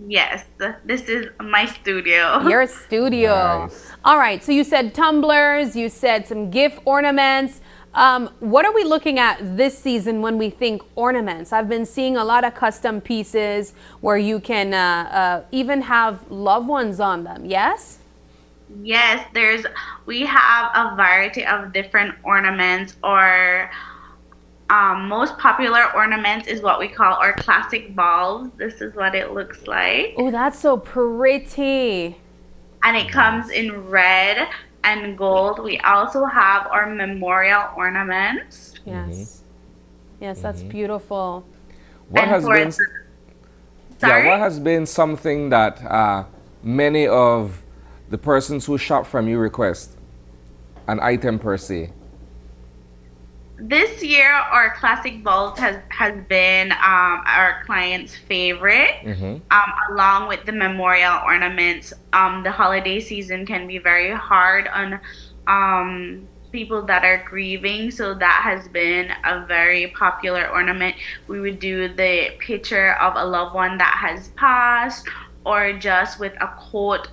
Yes, this is my studio. Your studio. Nice. All right, so you said tumblers, you said some gift ornaments. What are we looking at this season when we think ornaments? I've been seeing a lot of custom pieces where you can even have loved ones on them, yes? Yes, we have a variety of different ornaments, or most popular ornaments is what we call our classic balls. This is what it looks like. Oh, that's so pretty. And it comes in red and gold. We also have our memorial ornaments. Yes. Yes, that's beautiful. What has been something that many of the persons who shop from you request? An item per se. This year, our classic balls has been our client's favorite, along with the memorial ornaments. The holiday season can be very hard on people that are grieving, so that has been a very popular ornament. We would do the picture of a loved one that has passed, or just with a quote,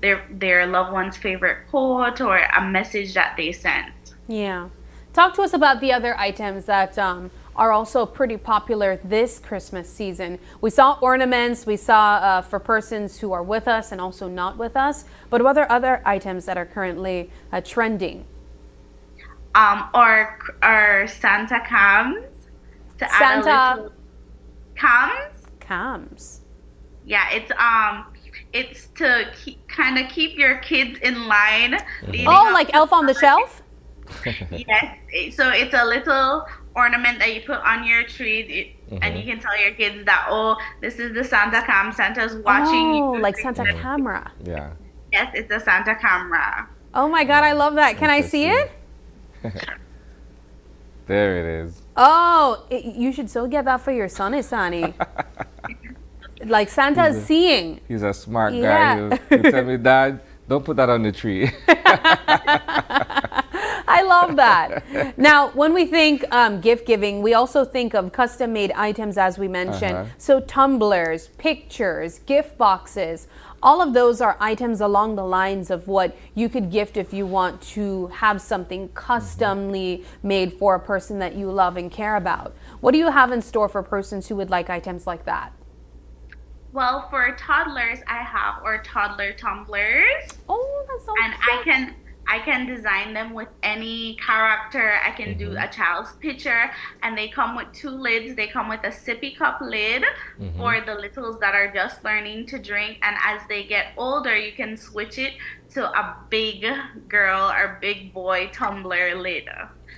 their loved one's favorite quote, or a message that they sent. Yeah. Talk to us about the other items that are also pretty popular this Christmas season. We saw ornaments, we saw for persons who are with us and also not with us, but what are other items that are currently trending? Or Santa cams. Santa cams? Cams. Yeah, it's to kind of keep your kids in line. Oh, like Elf on the Shelf? Yes, so it's a little ornament that you put on your tree, and you can tell your kids that, oh, this is the Santa cam, Santa's watching you. Oh, like Santa camera. Yeah. Yes, it's a Santa camera. Oh my God, I love that. Can I see it? There it is. Oh, you should so get that for your son, Isani. Like Santa is seeing. He's a smart guy. He'll tell me, Dad, don't put that on the tree. I love that. Now, when we think gift giving, we also think of custom made items, as we mentioned. So tumblers, pictures, gift boxes, all of those are items along the lines of what you could gift if you want to have something customly made for a person that you love and care about. What do you have in store for persons who would like items like that? Well, for toddlers, I have our toddler tumblers. Oh, that's so cute. And I I can design them with any character. I can do a child's picture, and they come with 2 lids. They come with a sippy cup lid for the littles that are just learning to drink. And as they get older, you can switch it to a big girl or big boy tumbler lid.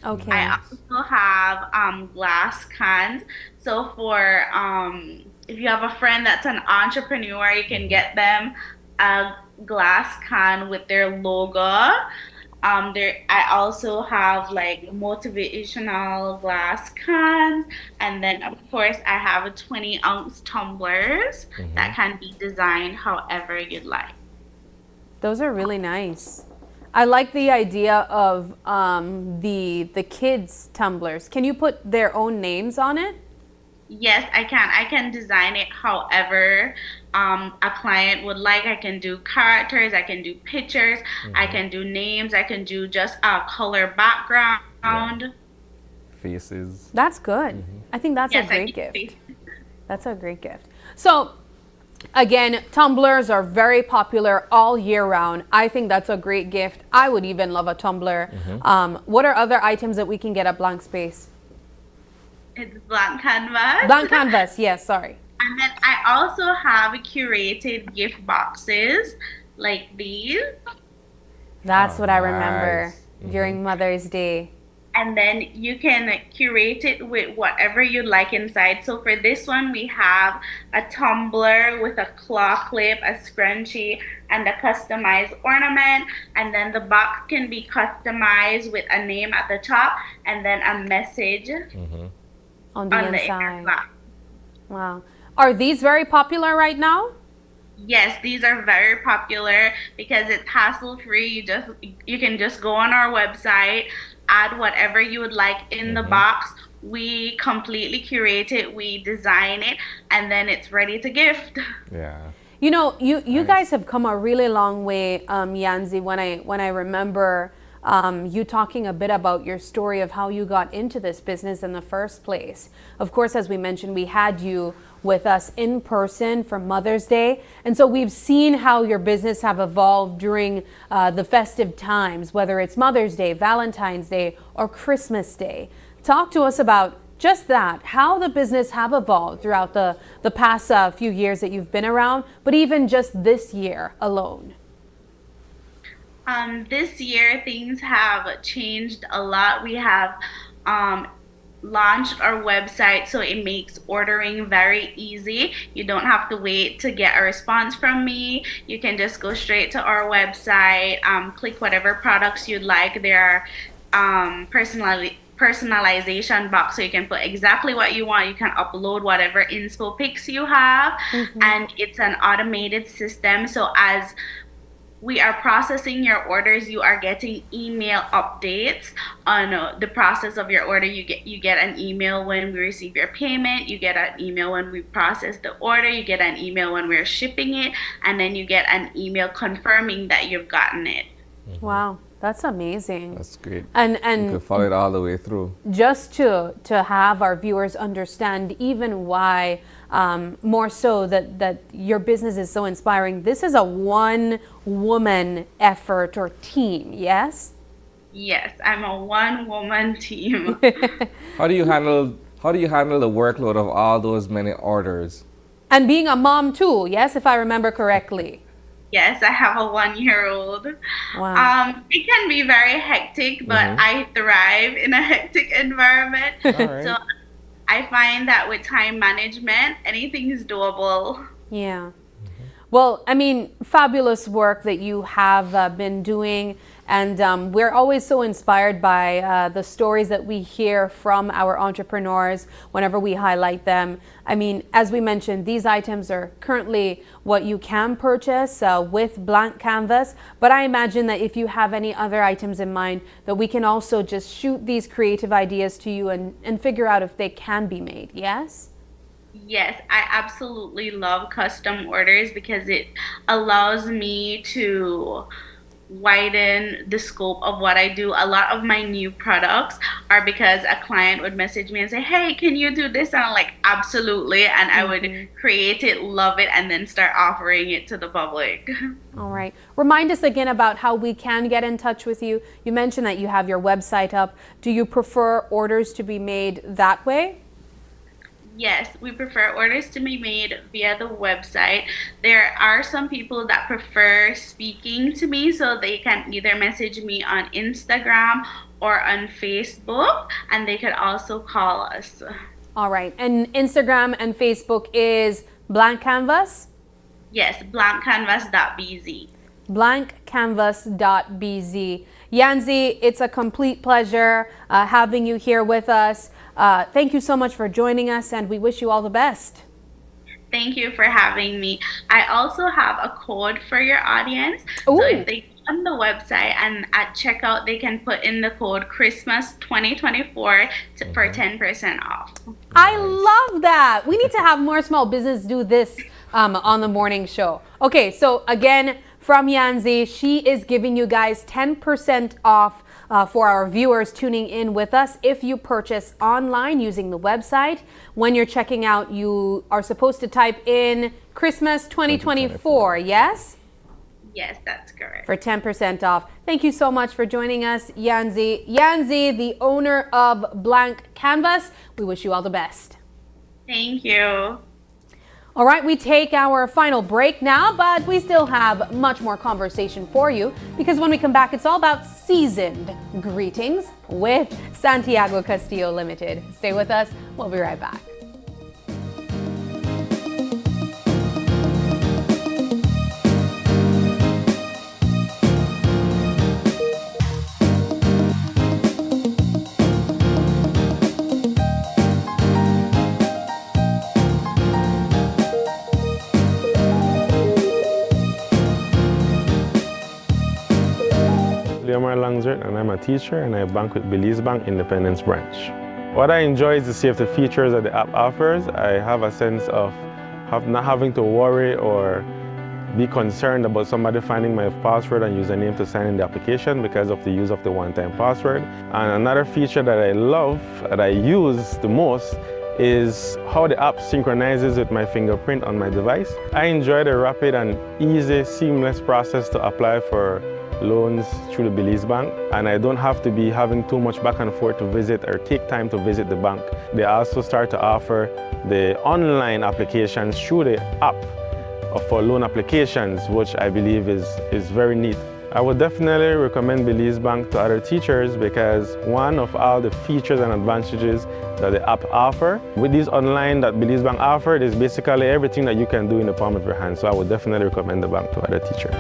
Okay. I also have glass cans. So for if you have a friend that's an entrepreneur, you can get them a glass can with their logo. I also have like motivational glass cans, and then of course I have a 20-ounce tumblers that can be designed however you'd like. Those are really nice. I like the idea of the kids tumblers. Can you put their own names on it? Yes, I can. I can design it however a client would like. I can do characters, I can do pictures, I can do names, I can do just a color background. Faces. That's good. I think that's Yes, a I great can gift. That's a great gift. So again, tumblers are very popular all year round. I think that's a great gift. I would even love a tumbler. What are other items that we can get at Blank Space? It's blank canvas. Blank canvas, yes, sorry. And then I also have curated gift boxes like these. That's what I remember during Mother's Day. And then you can curate it with whatever you like inside. So for this one, we have a tumbler with a claw clip, a scrunchie, and a customized ornament. And then the box can be customized with a name at the top and then a message on the inner inside. flap. Wow. Are these very popular right now? Yes, these are very popular because it's hassle-free. You can just go on our website, add whatever you would like in the box. We completely curate it, we design it, and then it's ready to gift. Yeah. You know, you guys have come a really long way, Yanzi. When I remember you talking a bit about your story of how you got into this business in the first place. Of course, as we mentioned, we had you with us in person for Mother's Day. And so we've seen how your business have evolved during the festive times, whether it's Mother's Day, Valentine's Day, or Christmas Day. Talk to us about just that, how the business have evolved throughout the past few years that you've been around, but even just this year alone. This year, things have changed a lot. We have launched our website, so it makes ordering very easy. You don't have to wait to get a response from me. You can just go straight to our website, click whatever products you'd like. There are personalization box, so you can put exactly what you want. You can upload whatever inspo pics you have, and it's an automated system. So as we are processing your orders, you are getting email updates on the process of your order. You get an email when we receive your payment, you get an email when we process the order, you get an email when we're shipping it, and then you get an email confirming that you've gotten it. Wow, that's amazing. That's great. And you can follow it all the way through. Just to have our viewers understand even why more so that your business is so inspiring. This is a one-woman effort or team, yes? Yes, I'm a one-woman team. How do you handle the workload of all those many orders? And being a mom too, yes, if I remember correctly. Yes, I have a 1-year-old. Wow. It can be very hectic, but I thrive in a hectic environment. Right. So I find that with time management, anything is doable. Yeah. Well, I mean, fabulous work that you have been doing. And we're always so inspired by the stories that we hear from our entrepreneurs whenever we highlight them. I mean, as we mentioned, these items are currently what you can purchase with Blank Canvas. But I imagine that if you have any other items in mind, that we can also just shoot these creative ideas to you and figure out if they can be made. Yes? Yes, I absolutely love custom orders because it allows me to widen the scope of what I do. A lot of my new products or because a client would message me and say, hey, can you do this? And I'm like, absolutely. And I would create it, love it, and then start offering it to the public. All right. Remind us again about how we can get in touch with you. You mentioned that you have your website up. Do you prefer orders to be made that way? Yes, we prefer orders to be made via the website. There are some people that prefer speaking to me, so they can either message me on Instagram or on Facebook, and they could also call us. All right. And Instagram and Facebook is Blank Canvas? Yes, blankcanvas.bz. blankcanvas.bz. Yanzi, it's a complete pleasure having you here with us. Thank you so much for joining us, and we wish you all the best. Thank you for having me. I also have a code for your audience. Ooh. So if they go on the website and at checkout, they can put in the code Christmas 2024 for 10% off. I love that. We need to have more small business do this on the morning show. Okay, so again, from Yanzi, she is giving you guys 10% off for our viewers tuning in with us if you purchase online using the website. When you're checking out, you are supposed to type in Christmas 2024, yes? Yes, that's correct. For 10% off. Thank you so much for joining us, Yanzi. Yanzi, the owner of Blank Canvas, we wish you all the best. Thank you. All right, we take our final break now, but we still have much more conversation for you because when we come back, it's all about seasoned greetings with Santiago Castillo Limited. Stay with us. We'll be right back. And I'm a teacher and I bank with Belize Bank Independence Branch. What I enjoy is the safety features that the app offers. I have a sense of not having to worry or be concerned about somebody finding my password and username to sign in the application because of the use of the one-time password. And another feature that I love, that I use the most, is how the app synchronizes with my fingerprint on my device. I enjoy the rapid and easy, seamless process to apply for loans through the Belize Bank, and I don't have to be having too much back and forth to visit or take time to visit the bank. They also start to offer the online applications through the app for loan applications, which I believe is very neat. I would definitely recommend Belize Bank to other teachers because one of all the features and advantages that the app offer, with these online that Belize Bank offer, is basically everything that you can do in the palm of your hand. So I would definitely recommend the bank to other teachers.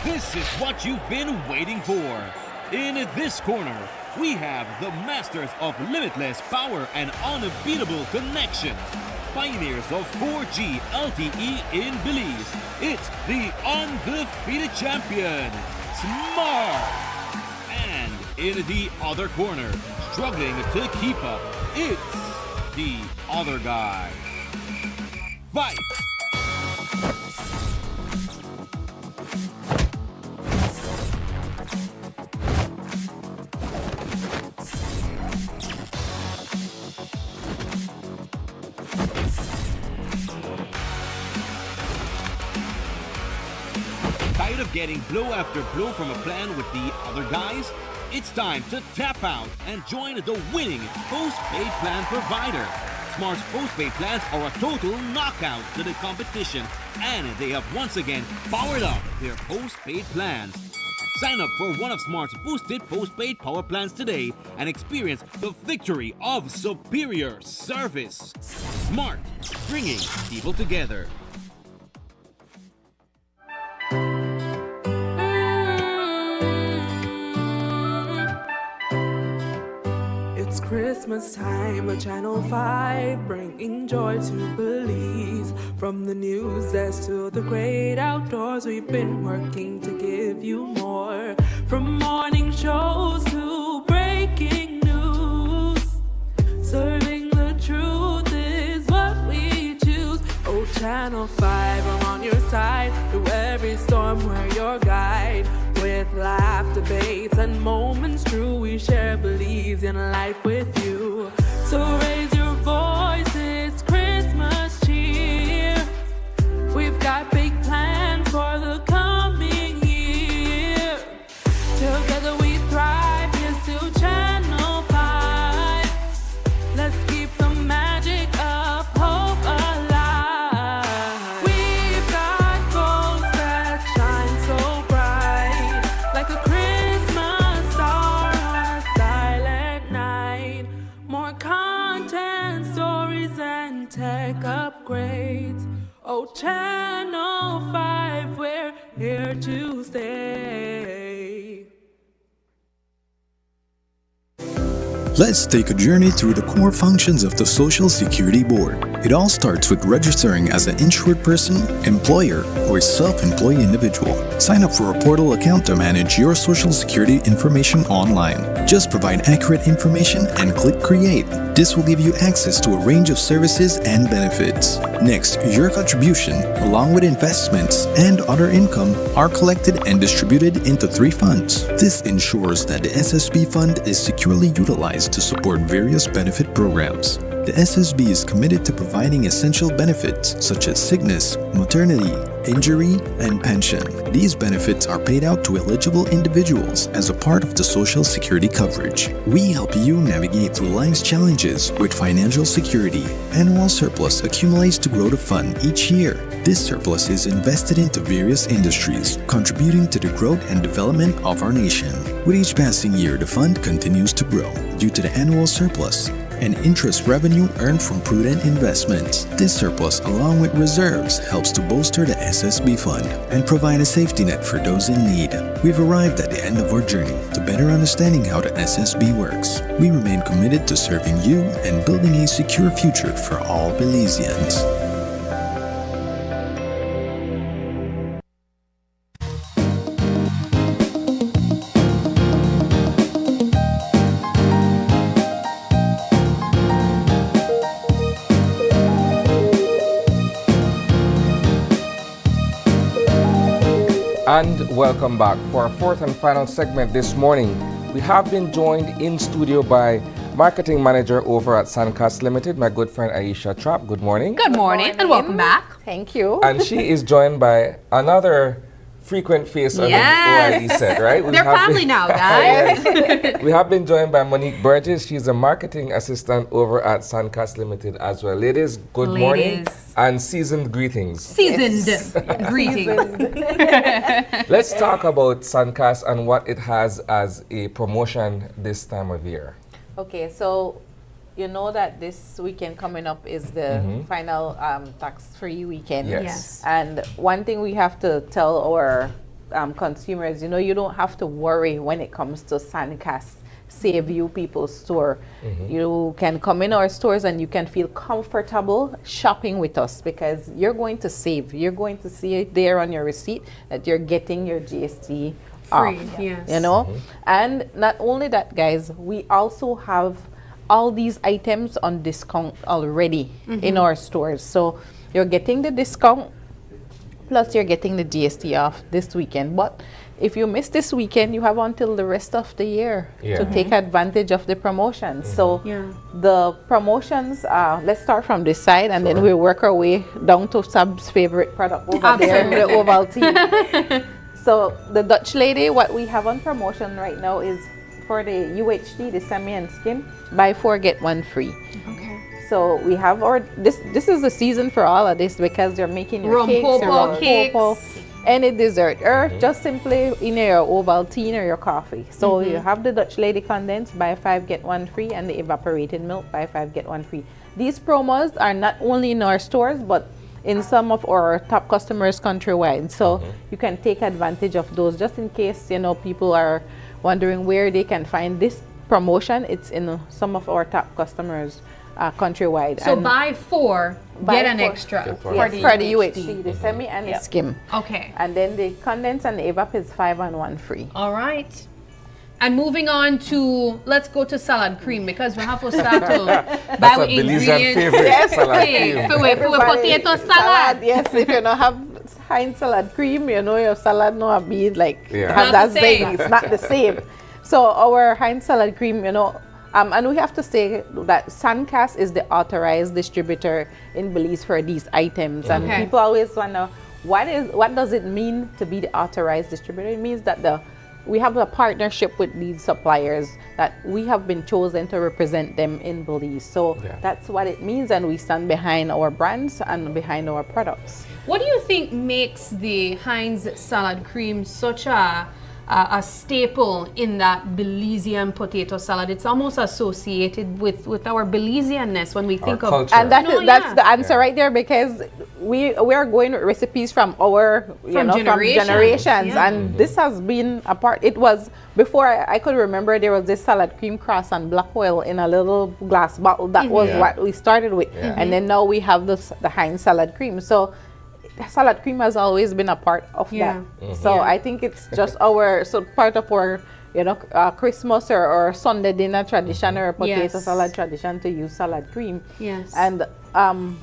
This is what you've been waiting for. In this corner, we have the masters of limitless power and unbeatable connection. Pioneers of 4G LTE in Belize. It's the undefeated champion, Smart. And in the other corner, struggling to keep up, it's the other guy. Fight! Tired of getting blow after blow from a plan with the other guys? It's time to tap out and join the winning postpaid plan provider. Smart's postpaid plans are a total knockout to the competition, and they have once again powered up their postpaid plans. Sign up for one of Smart's boosted postpaid power plans today and experience the victory of superior service. Smart, bringing people together. It's Christmas time, a Channel 5 bringing joy to Belize. From the news desk to the great outdoors, we've been working to give you more. From morning shows to breaking news, serving the truth warm, we're your guide. With laugh, debates, and moments true, we share beliefs in life with you. So raise your voices, Christmas cheer. We've got big plans for the coming year. Together we thrive, here's to Channel 5. Let's keep the magic of hope alive. We've got goals that shine so bright, like a Christmas star on a silent night. More content, stories, and tech upgrades. Oh, Channel 5, we're here to stay. Let's take a journey through the core functions of the Social Security Board. It all starts with registering as an insured person, employer, or self-employed individual. Sign up for a portal account to manage your Social Security information online. Just provide accurate information and click Create. This will give you access to a range of services and benefits. Next, your contribution, along with investments and other income, are collected and distributed into 3 funds. This ensures that the SSB fund is securely utilized to support various benefit programs. The SSB is committed to providing essential benefits such as sickness, maternity, injury, and pension. These benefits are paid out to eligible individuals as a part of the Social Security coverage. We help you navigate through life's challenges with financial security. Annual surplus accumulates to grow the fund each year. This surplus is invested into various industries, contributing to the growth and development of our nation. With each passing year, the fund continues to grow due to the annual surplus and interest revenue earned from prudent investments. This surplus, along with reserves, helps to bolster the SSB fund and provide a safety net for those in need. We've arrived at the end of our journey to better understanding how the SSB works. We remain committed to serving you and building a secure future for all Belizeans. And welcome back. For our fourth and final segment this morning, we have been joined in studio by Marketing Manager over at Sancast Limited, my good friend Aisha Trapp. Good morning. Good morning and welcome back. Thank you. And she is joined by another frequent face of the OIE set, right? They're family now, guys. We have been joined by Monique Burgess. She's a marketing assistant over at Sancast Limited as well. Ladies, good morning and seasoned greetings. Seasoned greetings. Let's talk about Sancast and what it has as a promotion this time of year. Okay, so you know that this weekend coming up is the final tax-free weekend. Yes. And one thing we have to tell our consumers, you know, you don't have to worry when it comes to Sancast Save You People's store. You can come in our stores and you can feel comfortable shopping with us because you're going to save. You're going to see it there on your receipt that you're getting your GST off. Yes. You know? And not only that, guys, we also have all these items on discount already in our stores. So you're getting the discount, plus you're getting the GST off this weekend. But if you miss this weekend, you have until the rest of the year to take advantage of the promotions. So the promotions, let's start from this side and then we'll work our way down to Sab's favorite product over there, the Ovaltine. So the Dutch Lady, what we have on promotion right now is for the UHT, the semi and skim, buy 4 get 1 free. Okay. So we have our this is the season for all of this because you're making your cakes, any dessert, or just simply in your Ovaltine or your coffee. So you have the Dutch Lady condensed, buy 5 get 1 free, and the evaporated milk, buy 5 get 1 free. These promos are not only in our stores but in some of our top customers countrywide. So you can take advantage of those just in case, you know, people are wondering where they can find this promotion. It's in some of our top customers countrywide. So buy 4, get an extra for the UHT, the semi and the skim. Okay. And then the condense and the evap is 5 and 1 free. All right. And moving on to, let's go to salad cream because we have to start to buy ingredients. Favorite, salad cream. For potato salad. Yes, if you don't have Heinz salad cream, you know, your salad not be like Yeah. have Not that the same. zing. It's not the same. So our Heinz salad cream, you know, and we have to say that Suncast is the authorized distributor in Belize for these items. And Okay. people always wonder, what does it mean to be the authorized distributor? It means that we have a partnership with these suppliers, that we have been chosen to represent them in Belize. So that's what it means, and we stand behind our brands and behind our products. What do you think makes the Heinz salad cream such a staple in that Belizean potato salad? It's almost associated with our Belizeanness when we think of culture. And that's yeah. the answer right there, because we are going with recipes from our from generations, Yeah. and this has been a part. It was before I could remember, there was this salad cream cross and black oil in a little glass bottle. That was what we started with, and then now we have the Heinz salad cream. So salad cream has always been a part of that. So I think it's just part of our Christmas or Sunday dinner tradition or potato salad tradition to use salad cream. Yes. And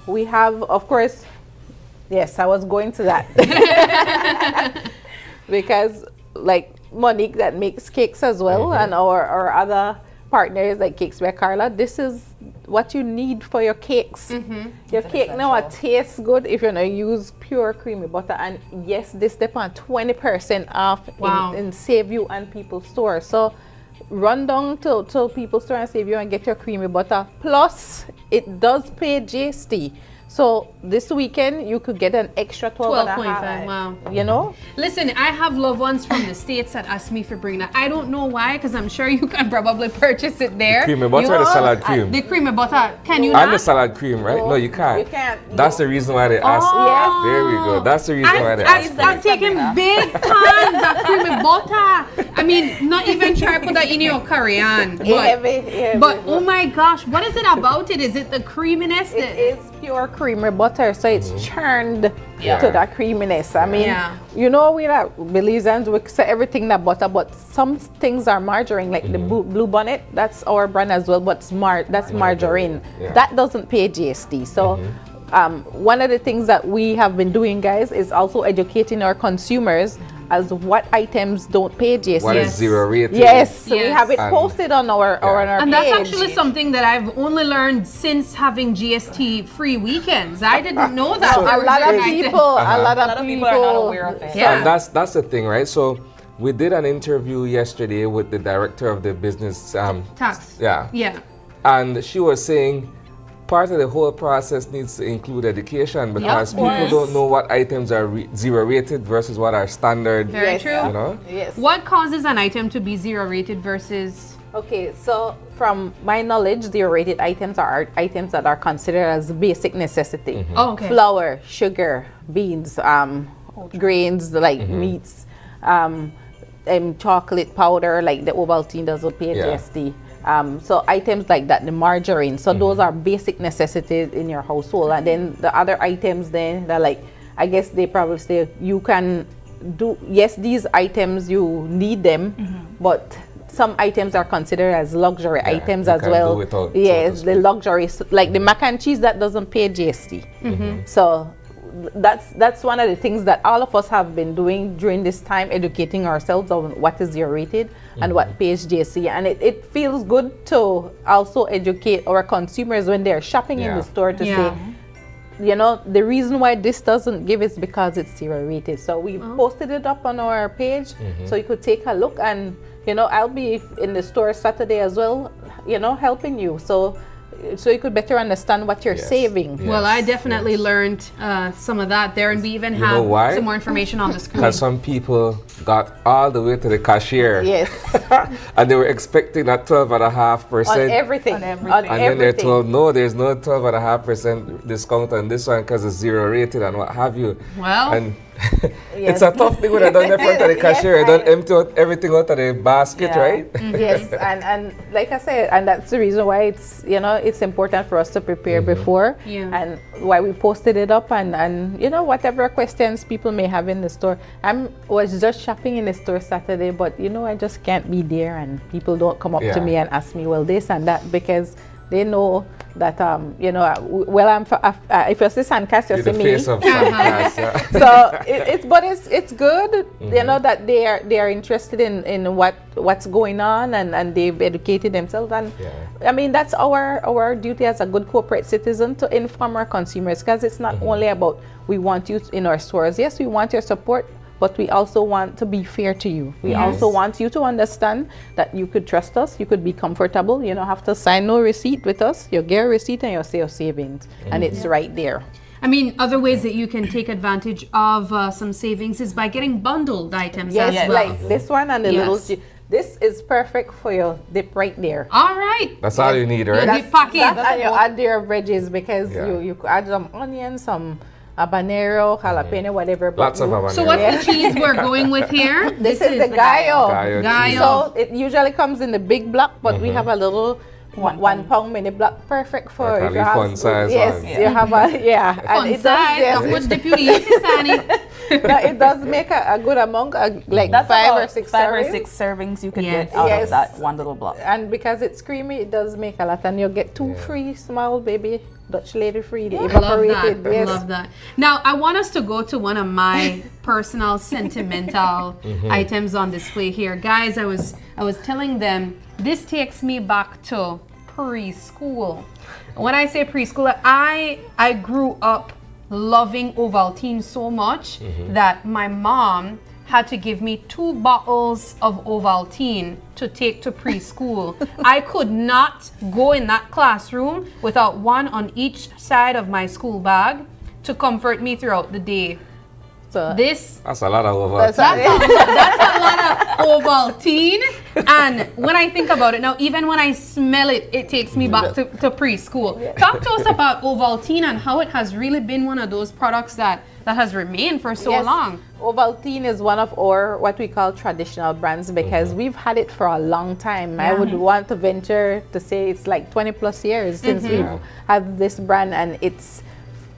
we have, of course, yes, I was going to that. Because like Monique that makes cakes as well, and our other partners like Cakes by Carla, this is what you need for your cakes. Your cake now tastes good if you use pure creamy butter, and yes, this depends 20% off in Save You and People's Store. So run down to People's Store and Save You and get your creamy butter. Plus, it does pay GST. So this weekend you could get an extra 12.5. Wow. You know? Listen, I have loved ones from the States that ask me for bringing that. I don't know why, because I'm sure you can probably purchase it there. The creamy butter or the salad cream? The creamy butter. Can you And not? the salad cream, right? No, you can't. You can't. That's the reason why they asked. Yes. There we go. That's the reason why they asked. I'm taking big cans of creamy butter. I mean, not even try to put that in your curry, but oh my gosh, what is it about it? Is it the creaminess? It is pure creamy butter, so it's churned to that creaminess. I mean, we are Belizeans, we say everything that butter, but some things are margarine, like the Blue Bonnet, that's our brand as well, but that's margarine. That doesn't pay GST. So one of the things that we have been doing, guys, is also educating our consumers as what items don't pay GST. What is zero rated? Yes, so we have it posted on our and page. that's actually something that I've only learned since having GST free weekends. I didn't know that. So a lot of people are not aware of it. And that's the thing, right? So we did an interview yesterday with the director of the business tax. Yeah. And she was saying part of the whole process needs to include education, because people don't know what items are zero rated versus what are standard. Very true. You know? Yes. What causes an item to be zero rated versus? Okay, so from my knowledge, zero rated items are items that are considered as basic necessity. Oh, okay. Flour, sugar, beans, grains like meats, chocolate powder like the Ovaltine doesn't pay GST. So items like that, the margarine. So those are basic necessities in your household. And then the other items then, they're like, I guess they probably say you can do, yes, these items, you need them, but some items are considered as luxury items as well. Yes, the luxury, like the mac and cheese, that doesn't pay GST. So that's one of the things that all of us have been doing during this time, educating ourselves on what is zero rated and what pays GST. And it feels good to also educate our consumers when they're shopping in the store to say, the reason why this doesn't give is because it's zero rated. So we posted it up on our page, so you could take a look. And I'll be in the store Saturday as well, helping you. So you could better understand what you're saving. Well, I definitely learned some of that there, and we even have some more information on the screen. Because some people got all the way to the cashier. Yes. And they were expecting that 12.5%. On everything. And then they're told, no, there's no 12.5% discount on this one because it's zero rated and what have you. Well. And it's a tough thing when I done in front of the cashier. I don't empty out everything out of the basket, right? Yes, and like I said, and that's the reason why it's it's important for us to prepare before, and why we posted it up, and whatever questions people may have in the store. I was just shopping in the store Saturday, but I just can't be there, and people don't come up to me and ask me, well, this and that, because they know that you know, well, if you see Sandcast, you see the me. face of Sandcast, yeah. So it's good, you know, that they are interested in what's going on, and they've educated themselves. And I mean, that's our duty as a good corporate citizen to inform our consumers, because it's not only about we want you in our stores. Yes, we want your support, but we also want to be fair to you. We also want you to understand that you could trust us, you could be comfortable. You don't have to sign no receipt with us. You get a receipt and you say your savings, and it's right there. I mean, other ways that you can take advantage of some savings is by getting bundled items as well. Like this one and the little. This is perfect for your dip right there. All right. That's all you need, right? Your dip packet. And you add your veggies, because you could add some onions, some habanero, jalapeno, whatever. Lots of habanero. So what's the cheese we're going with here? This is the gallo. Gallo. So it usually comes in the big block, but we have a little 1 pound mini block, perfect for if you have fun size. you have a fun size. How much dip you eat, Sani? It does make a good amount, like That's 5 or about 6 5 or servings. 6 servings you can get out of that one little block. And because it's creamy, it does make a lot, and you'll get 2 free, small baby Dutch lady free, the evaporated. Love that. Now I want us to go to one of my personal sentimental items on display here, guys. I was telling them this takes me back to preschool. When I say preschool, I grew up loving Ovaltine so much that my mom had to give me 2 bottles of Ovaltine to take to preschool. I could not go in that classroom without one on each side of my school bag to comfort me throughout the day. So that's a lot of Ovaltine. That's a lot of Ovaltine. And when I think about it now, even when I smell it, it takes me back to preschool. Talk to us about Ovaltine and how it has really been one of those products that has remained for so long. Ovaltine is one of our what we call traditional brands, because we've had it for a long time. I would want to venture to say it's like 20 plus years since we've had this brand, and it's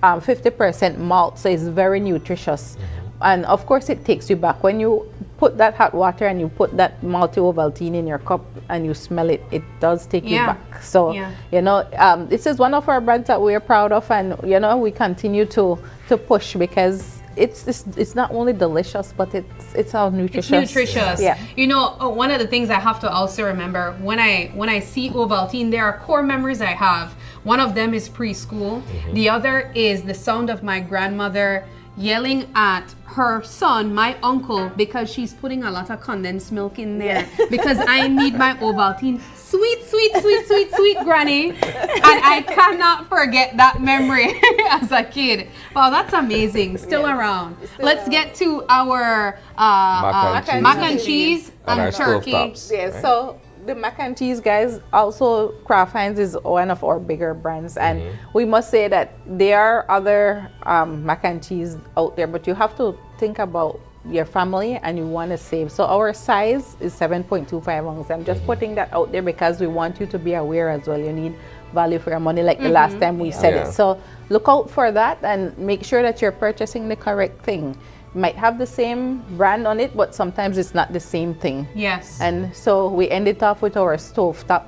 50% malt, so it's very nutritious. And of course it takes you back when you put that hot water and you put that malty Ovaltine in your cup and you smell it, it does take you back. So you know, this is one of our brands that we're proud of, and you know, we continue to push, because it's not only delicious, but it's all nutritious. It's nutritious. Yeah. You know, one of the things I have to also remember when I see Ovaltine, there are core memories I have. One of them is preschool. The other is the sound of my grandmother yelling at her son, my uncle, because she's putting a lot of condensed milk in there because I need my Ovaltine. Sweet, sweet, sweet, sweet, sweet granny. And I cannot forget that memory as a kid. Wow, that's amazing. Still around. Let's get to our mac and cheese and turkey. Yes, so the mac and cheese, guys, also Kraft Heinz is one of our bigger brands, and we must say that there are other mac and cheese out there, but you have to think about your family and you want to save. So our size is 7.25 ounces. I'm just putting that out there because we want you to be aware as well. You need value for your money, like the last time we said it. So look out for that and make sure that you're purchasing the correct thing. Might have the same brand on it, but sometimes it's not the same thing. Yes. And so we end it off with our stovetop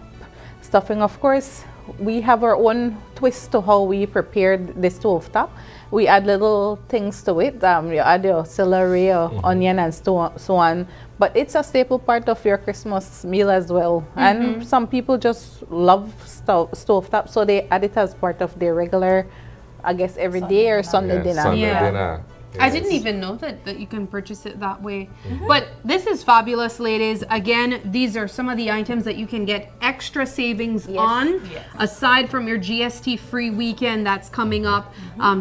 stuffing. Of course, we have our own twist to how we prepared the stovetop. We add little things to it. You add your celery, or onion, and so on. But it's a staple part of your Christmas meal as well. And some people just love stovetop, so they add it as part of their regular, I guess, every day or Sunday dinner. Sunday dinner. Yes. I didn't even know that you can purchase it that way. But this is fabulous, ladies. Again, these are some of the items that you can get extra savings on, aside from your GST-free weekend that's coming up.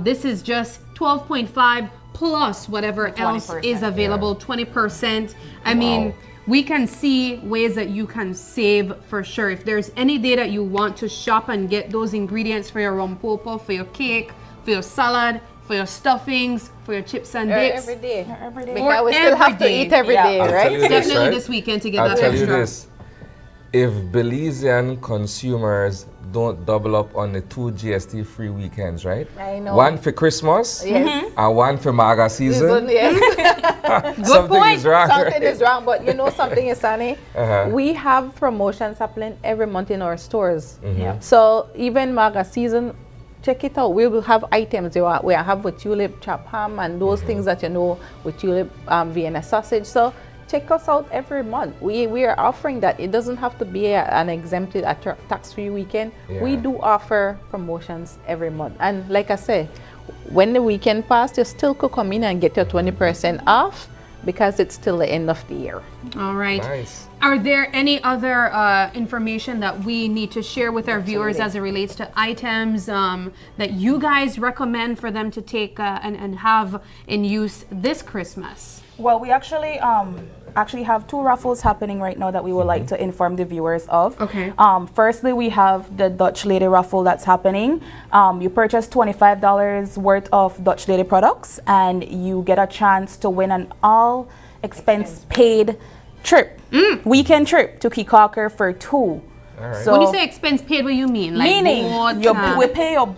This is just 12.5 plus whatever else is available, 20%. I mean, we can see ways that you can save for sure. If there's any day that you want to shop and get those ingredients for your rompopo, for your cake, for your salad, for your stuffings, for your chips and dips. Every day. Every day. Because we still have to eat every day, right? Definitely this weekend to get that extra. I'll tell you this. if Belizean consumers don't double up on the 2 GST-free weekends, right? I know. One for Christmas, and one for Maga season. Yes. Something is wrong. Something is wrong, but you know something is funny? We have promotions happening every month in our stores. So even Maga season, check it out. We will have items we have with tulip chop ham and those things that you know with tulip Vienna sausage. So check us out every month. We are offering that. It doesn't have to be an exempted tax-free weekend. We do offer promotions every month. And like I say, when the weekend passed, you still could come in and get your 20% off because it's still the end of the year. All right. Nice. Are there any other information that we need to share with our viewers as it relates to items that you guys recommend for them to take and have in use this Christmas? Well, we actually have 2 raffles happening right now that we would like to inform the viewers of. Okay. Firstly, we have the Dutch Lady raffle that's happening. You purchase $25 worth of Dutch Lady products and you get a chance to win an all expense paid trip, weekend trip to Kikaker for 2. Right. So when you say expense paid, what do you mean? Like meaning boat, we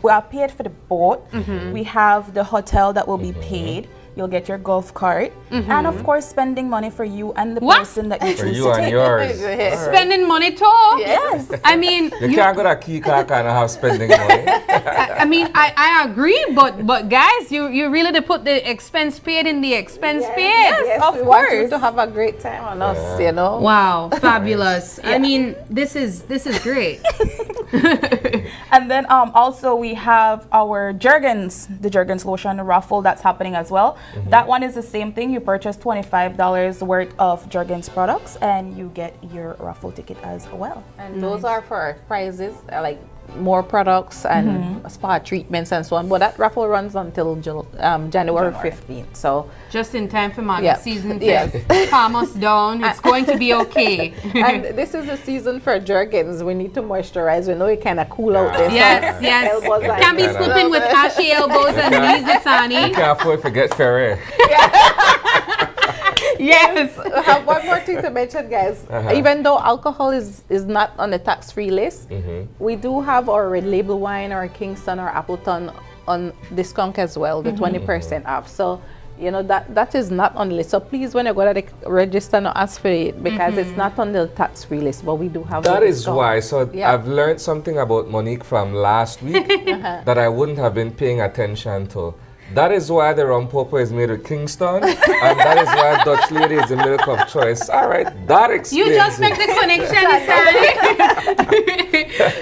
are paid for the boat. We have the hotel that will be paid. You'll get your golf cart, and of course, spending money for you and the person that you choose to take. Yours. Spending money too. Yes. I mean, you can't go to Kikaker and have spending money. I mean, I agree, but guys, you really to put the expense paid in the expense paid. Yes, of course. Want you to have a great time on us, you know. Wow, fabulous. I mean, this is great. And then also we have our Jergens, the Jergens lotion raffle that's happening as well. That one is the same thing. You purchase $25 worth of Jergens products and you get your raffle ticket as well. And those are for prizes, like more products and spa treatments and so on. But that raffle runs until January 15th. So just in time for Maga season to yes. calm us down. It's going to be okay. And this is the season for Jergens. We need to moisturize. We know it kind of cool out there. Yes, yes. Can't be slipping with ashy elbows and knees, Asani. You can't afford to forget Ferrer. Yes. I have one more thing to mention, guys. Even though alcohol is not on the tax-free list, we do have our Red Label wine, our Kingston, or Appleton on discount as well, the 20% off. So, you know, that is not on the list. So please, when you go to the register, not ask for it because it's not on the tax-free list, but we do have that. Is discount. why. So I've learned something about Monique from last week that I wouldn't have been paying attention to. That is why the rum popo is made with Kingston, and that is why Dutch Lady is the milk of choice. All right, that explains You just make the connection, Sally.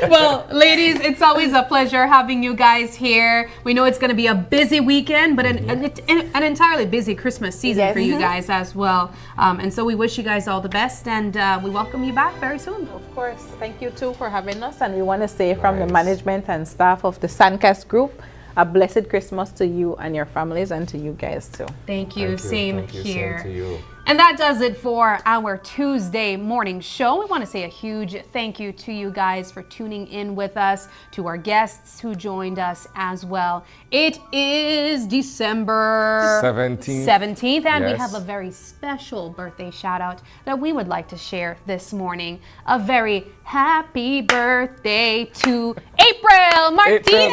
Well, ladies, it's always a pleasure having you guys here. We know it's going to be a busy weekend, but an entirely busy Christmas season for you guys as well. And so we wish you guys all the best, and we welcome you back very soon. Of course. Thank you, too, for having us. And we want to say from the management and staff of the Sandcast Group, a blessed Christmas to you and your families and to you guys too. Thank you. Same here. Same to you. And that does it for our Tuesday morning show. We want to say a huge thank you to you guys for tuning in with us, to our guests who joined us as well. It is December 17th, and we have a very special birthday shout out that we would like to share this morning. A very happy birthday to April Martinez.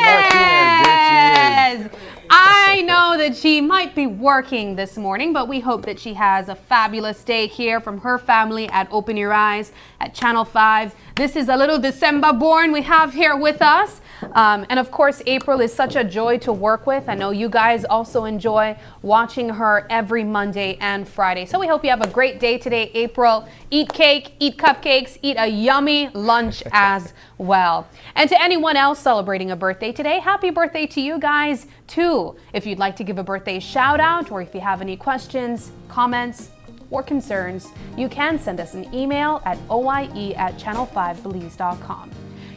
I know that she might be working this morning, but we hope that she has a fabulous day here from her family at Open Your Eyes at Channel 5. This is a little December born we have here with us. And of course, April is such a joy to work with. I know you guys also enjoy watching her every Monday and Friday. So we hope you have a great day today, April. Eat cake, eat cupcakes, eat a yummy lunch as well. And to anyone else celebrating a birthday today, happy birthday to you guys too. If you'd like to give a birthday shout out, or if you have any questions, comments, or concerns, you can send us an email at oie@channel5belize.com.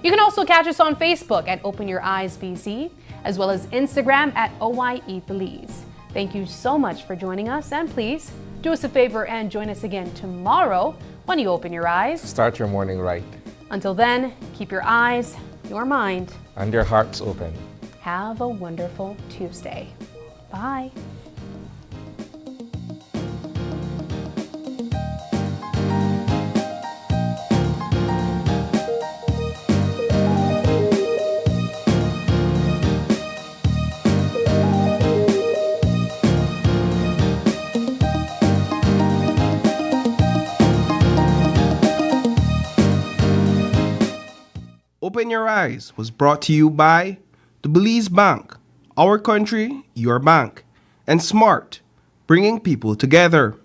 You can also catch us on Facebook at Open Your Eyes BC, as well as Instagram at OYE Belize. Thank you so much for joining us, and please do us a favor and join us again tomorrow when you open your eyes. Start your morning right. Until then, keep your eyes, your mind, and your hearts open. Have a wonderful Tuesday. Bye. Open Your Eyes was brought to you by the Belize Bank, our country, your bank, and Smart, bringing people together.